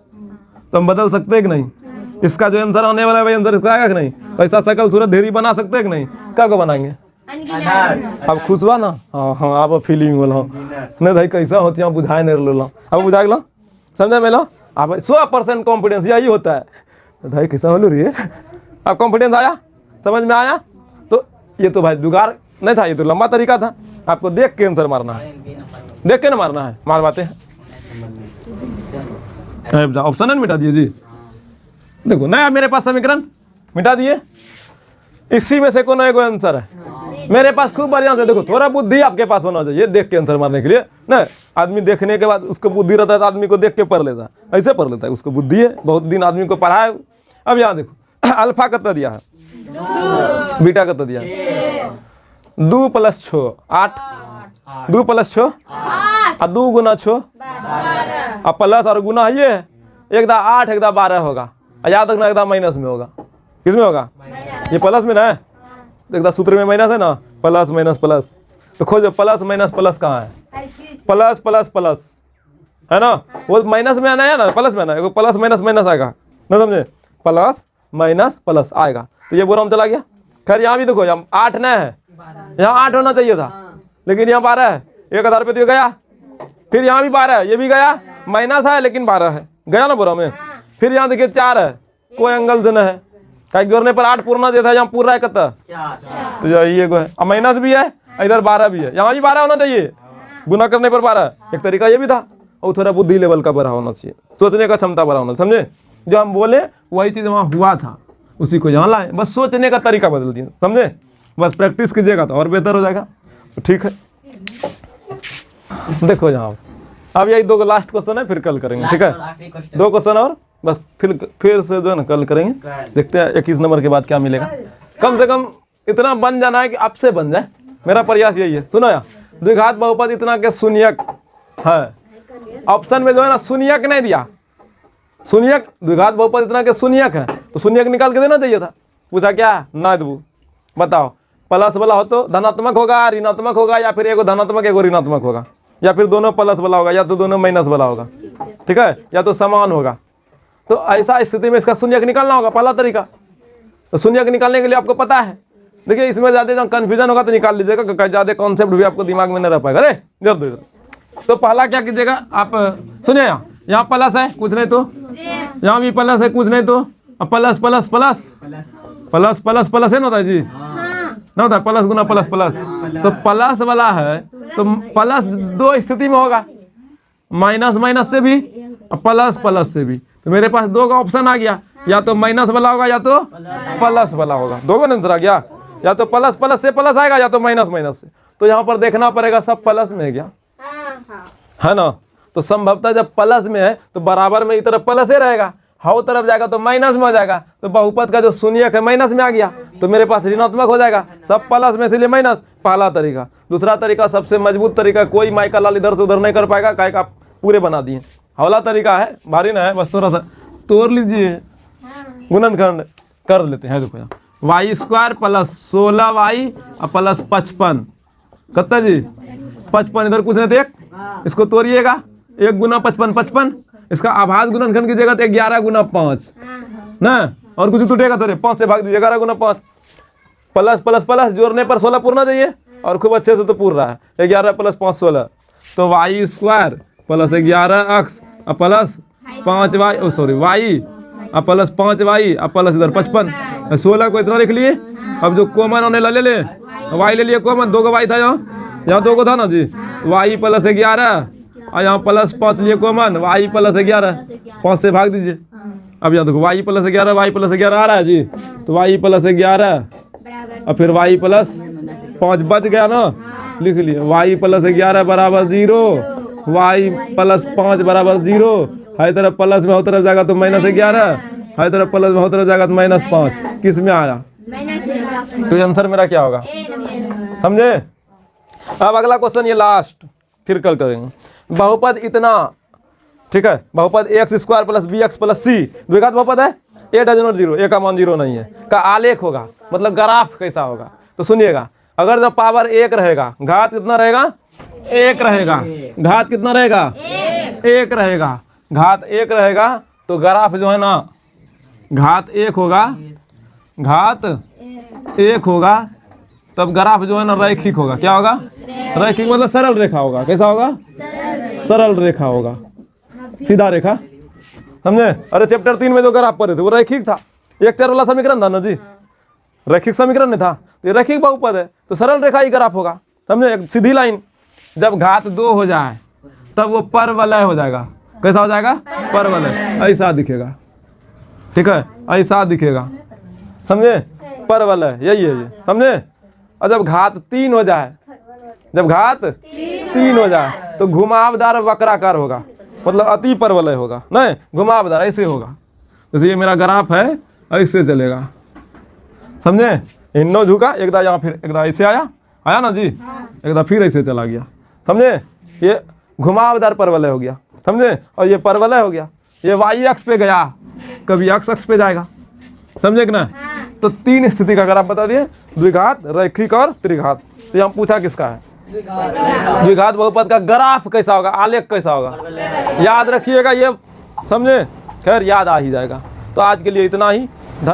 तो हम बदल सकते हैं कि नहीं? इसका जो आंसर आने वाला है वही आंसर इसका आएगा कि नहीं? ऐसा शकल सूरत ढेरी बना सकते हैं कि नहीं? क्या को बनाएंगे? अब खुश हुआ ना? हाँ हाँ, आप फीलिंग बोला नहीं भाई कैसा होती है, बुझाए नहीं लो, अब बुझा लो, समझे में लो। आप 100% कॉन्फिडेंस यही होता है भाई, कैसा हो रही है, अब कॉन्फिडेंस आया, समझ में आया। तो ये तो भाई जुगाड़ नहीं था, ये तो लंबा तरीका था, आपको देख के आंसर मारना है, देख के ना मारना है, मार बातें ऑप्शन है मिटा दिए जी। देखो नया मेरे पास समीकरण मिटा दिए, इसी में से कोई आंसर है मेरे पास, खूब बढ़िया से देखो, थोड़ा बुद्धि आपके पास होना चाहिए देख के आंसर मारने के लिए ना। आदमी देखने के बाद उसको बुद्धि रहता है तो आदमी को देख के पढ़ लेता है, ऐसे पढ़ लेता है, उसको बुद्धि है, बहुत दिन आदमी को पढ़ा है। अब यहाँ देखो अल्फा कितना दिया है, बीटा कितना दिया है, 2 + 6 8, 2 + 6 और 2 गुना 6 और प्लस और गुना है, ये एकदा 8 एकदा 12 होगा, याद रखना एकदा माइनस में होगा। किस में होगा? ये प्लस में ना है, एकदा सूत्र में माइनस है ना, प्लस माइनस प्लस, तो खोजो प्लस माइनस प्लस कहाँ है? प्लस प्लस प्लस है ना, वो माइनस में आना है ना, प्लस में आना है, प्लस माइनस माइनस आएगा ना, समझे? प्लस माइनस प्लस आएगा, तो ये बोरा हम चला गया। खैर यहाँ भी देखो, यहाँ 8 ना है, यहाँ 8 होना चाहिए था, लेकिन यहाँ 12 है, 1000 पे तो गया, फिर यहाँ भी 12 है, ये भी गया, माइनस है लेकिन 12 है, गया ना बोरा में। फिर यहाँ देखिए 4 है, कोई एंगल से न है, कहीं जोड़ने पर 8 पूर्णा देता है, यहाँ पूरा है कितना, तो ये को है, अब माइनस भी है, इधर 12 भी है, यहाँ भी 12 होना चाहिए, गुना करने पर 12। एक तरीका ये भी था, और थोड़ा बुद्धि लेवल का बड़ा होना चाहिए, सोचने का क्षमता बड़ा होना, समझे? जो हम बोले वही चीज़ वहाँ हुआ था, उसी को यहाँ लाए, बस सोचने का तरीका बदल दिए, समझे? बस प्रैक्टिस कीजिएगा तो और बेहतर हो जाएगा। तो ठीक है, देखो यहाँ अब यही 2 लास्ट क्वेश्चन है, फिर कल करेंगे, ठीक है? 2 क्वेश्चन और बस, फिर से जो है ना कल करेंगे, देखते हैं 21 नंबर के बाद क्या मिलेगा। कम से कम इतना बन जाना है कि आपसे बन जाए, मेरा प्रयास यही है। सुनो यार, द्विघात बहुपद इतना के शून्यक है, ऑप्शन में जो है ना शून्यक नहीं दिया, शून्यक द्विघात बहुपद इतना के शून्यक है, तो शून्यक निकाल के देना चाहिए था। पूछा क्या? ना देबू, बताओ प्लस वाला हो तो धनात्मक होगा, ऋणात्मक होगा, या फिर एगो धनात्मक एगो ऋणात्मक होगा, या फिर दोनों प्लस वाला होगा, या तो दोनों माइनस वाला होगा, ठीक है, या तो समान होगा। तो ऐसा स्थिति में इसका शून्यक निकालना होगा, पहला तरीका। तो शून्यक निकालने के लिए आपको पता है, देखिए इसमें ज़्यादा कंफ्यूजन होगा तो निकाल लीजिएगा, ज़्यादा कॉन्सेप्ट भी आपको दिमाग में नहीं रह पाएगा। अरे जब दो, तो पहला क्या कीजिएगा आप, सुनिए यहाँ प्लस है कुछ नहीं, तो यहाँ भी प्लस है कुछ नहीं, तो plus plus plus plus plus plus है ना जी, ना होता है प्लस गुना प्लस प्लस, तो प्लस वाला है तो प्लस दो स्थिति में होगा, माइनस माइनस से भी और प्लस प्लस से भी। तो मेरे पास दो का ऑप्शन आ गया, या तो माइनस वाला होगा या तो प्लस वाला होगा, दो का आंसर आ गया, या तो प्लस प्लस से प्लस आएगा या तो माइनस माइनस से। तो यहाँ पर देखना पड़ेगा सब प्लस में है क्या, है ना। तो संभवतः जब प्लस में है तो बराबर में इधर प्लस ही रहेगा, हाउ तरफ जाएगा तो माइनस में हो जाएगा। तो बहुपद का जो शून्यक है माइनस में आ गया, तो मेरे पास ऋणात्मक हो जाएगा, सब प्लस में इसलिए माइनस, पहला तरीका। दूसरा तरीका सबसे मजबूत तरीका, कोई माइका लाल इधर से उधर नहीं कर पाएगा, काहे का पूरे बना दिए। हौला तरीका है, भारी ना है, बस थोड़ा सा तोड़ लीजिए, गुणनखंड कर लेते हैं। देखो वाई स्क्वायर प्लस 16y और प्लस 55 कितना जी 55, इधर कुछ नहीं थे, इसको तोड़िएगा, 1 गुना 55 55, इसका आभास गुणनखंड कीजिएगा तो 11 गुना 5 ना, और कुछ टूटेगा थोड़े, 5 से भाग दीजिए, 11 गुना 5 प्लस प्लस प्लस जोड़ने पर 16 पूरना चाहिए, और खूब अच्छे से तो पूर रहा है, 11 प्लस 5 16, तो वाई स्क्वायर प्लस 11x और प्लस 5y, सॉरी वाई और प्लस 5y और प्लस इधर 55, 16 को इतना लिख लिए। अब जो कॉमन होने ले ले वाई ले लिए कॉमन, 2 का वाई था यहाँ 2 को था ना जी, वाई प्लस 11 और यहाँ प्लस 5 लिए कॉमन, वाई प्लस 11, 5 से भाग दीजिए। अब यहाँ देखो वाई प्लस 11 वाई प्लस 11 आ रहा है जी, तो वाई प्लस 11 और फिर वाई प्लस 5 बच गया ना, लिख लिए वाई प्लस 11 बराबर 0, वाई प्लस 5 बराबर 0, हर तरफ प्लस में हो तरफ जाएगा तो माइनस 11, हर तरफ प्लस में हो तरफ जाएगा तो माइनस 5, किस में आया, तो आंसर मेरा क्या होगा, समझे। अब अगला क्वेश्चन ये लास्ट, फिर कल करेंगे। बहुपद इतना, ठीक है, बहुपद x square plus b x plus c, द्विघात बहुपद है, ए डज नॉट 0, ए का मान 0 नहीं है, का आलेख होगा, मतलब ग्राफ कैसा होगा। तो सुनिएगा, अगर जब पावर 1 रहेगा, घात कितना रहेगा, 1 रहेगा, घात कितना रहेगा, 1 रहेगा, घात 1 रहेगा, तो ग्राफ जो है ना, घात 1 होगा, घात 1 होगा, तब ग्राफ जो है ना रैखिक होगा। क्या होगा, रैखिक मतलब सरल रेखा होगा। कैसा होगा, सरल रेखा होगा, सीधा रेखा, समझे। अरे चैप्टर 3 में जो ग्राफ पढ़े थे वो रैखिक था, एक चर वाला समीकरण था ना जी, रैखिक समीकरण नहीं था, तो ये रैखिक बहुपद है, तो सरल रेखा ही ग्राफ होगा, समझे, एक सीधी लाइन। जब घात 2 हो जाए तब वो परवलय हो जाएगा। कैसा हो जाएगा, परवलय, ऐसा दिखेगा, ठीक है, ऐसा दिखेगा, समझे, परवलय यही है ये, समझे। और जब घात 3 हो जाए, जब घात 3 हो जाए तो घुमावदार वक्राकार होगा, मतलब अति परवलय होगा, नहीं घुमावदार, ऐसे होगा। जैसे ये मेरा ग्राफ है, ऐसे चलेगा, समझे, इन्नो झुका, एक यहाँ फिर एक ऐसे आया ना जी, एक फिर ऐसे चला गया, समझे, ये घुमावदार परवलय हो गया, समझे। और ये परवलय हो गया, ये वाई अक्ष पे गया, कभी एक्स अक्ष पे जाएगा, समझे कि ना। तो 3 स्थिति का ग्राफ बता दिए, द्विघात, रैखिक और त्रिघात। तो यहाँ पूछा किसका है, द्विघात बहुपद का ग्राफ कैसा होगा, आलेख कैसा होगा, याद रखिएगा ये, समझे, खैर याद आ ही जाएगा। तो आज के लिए इतना ही।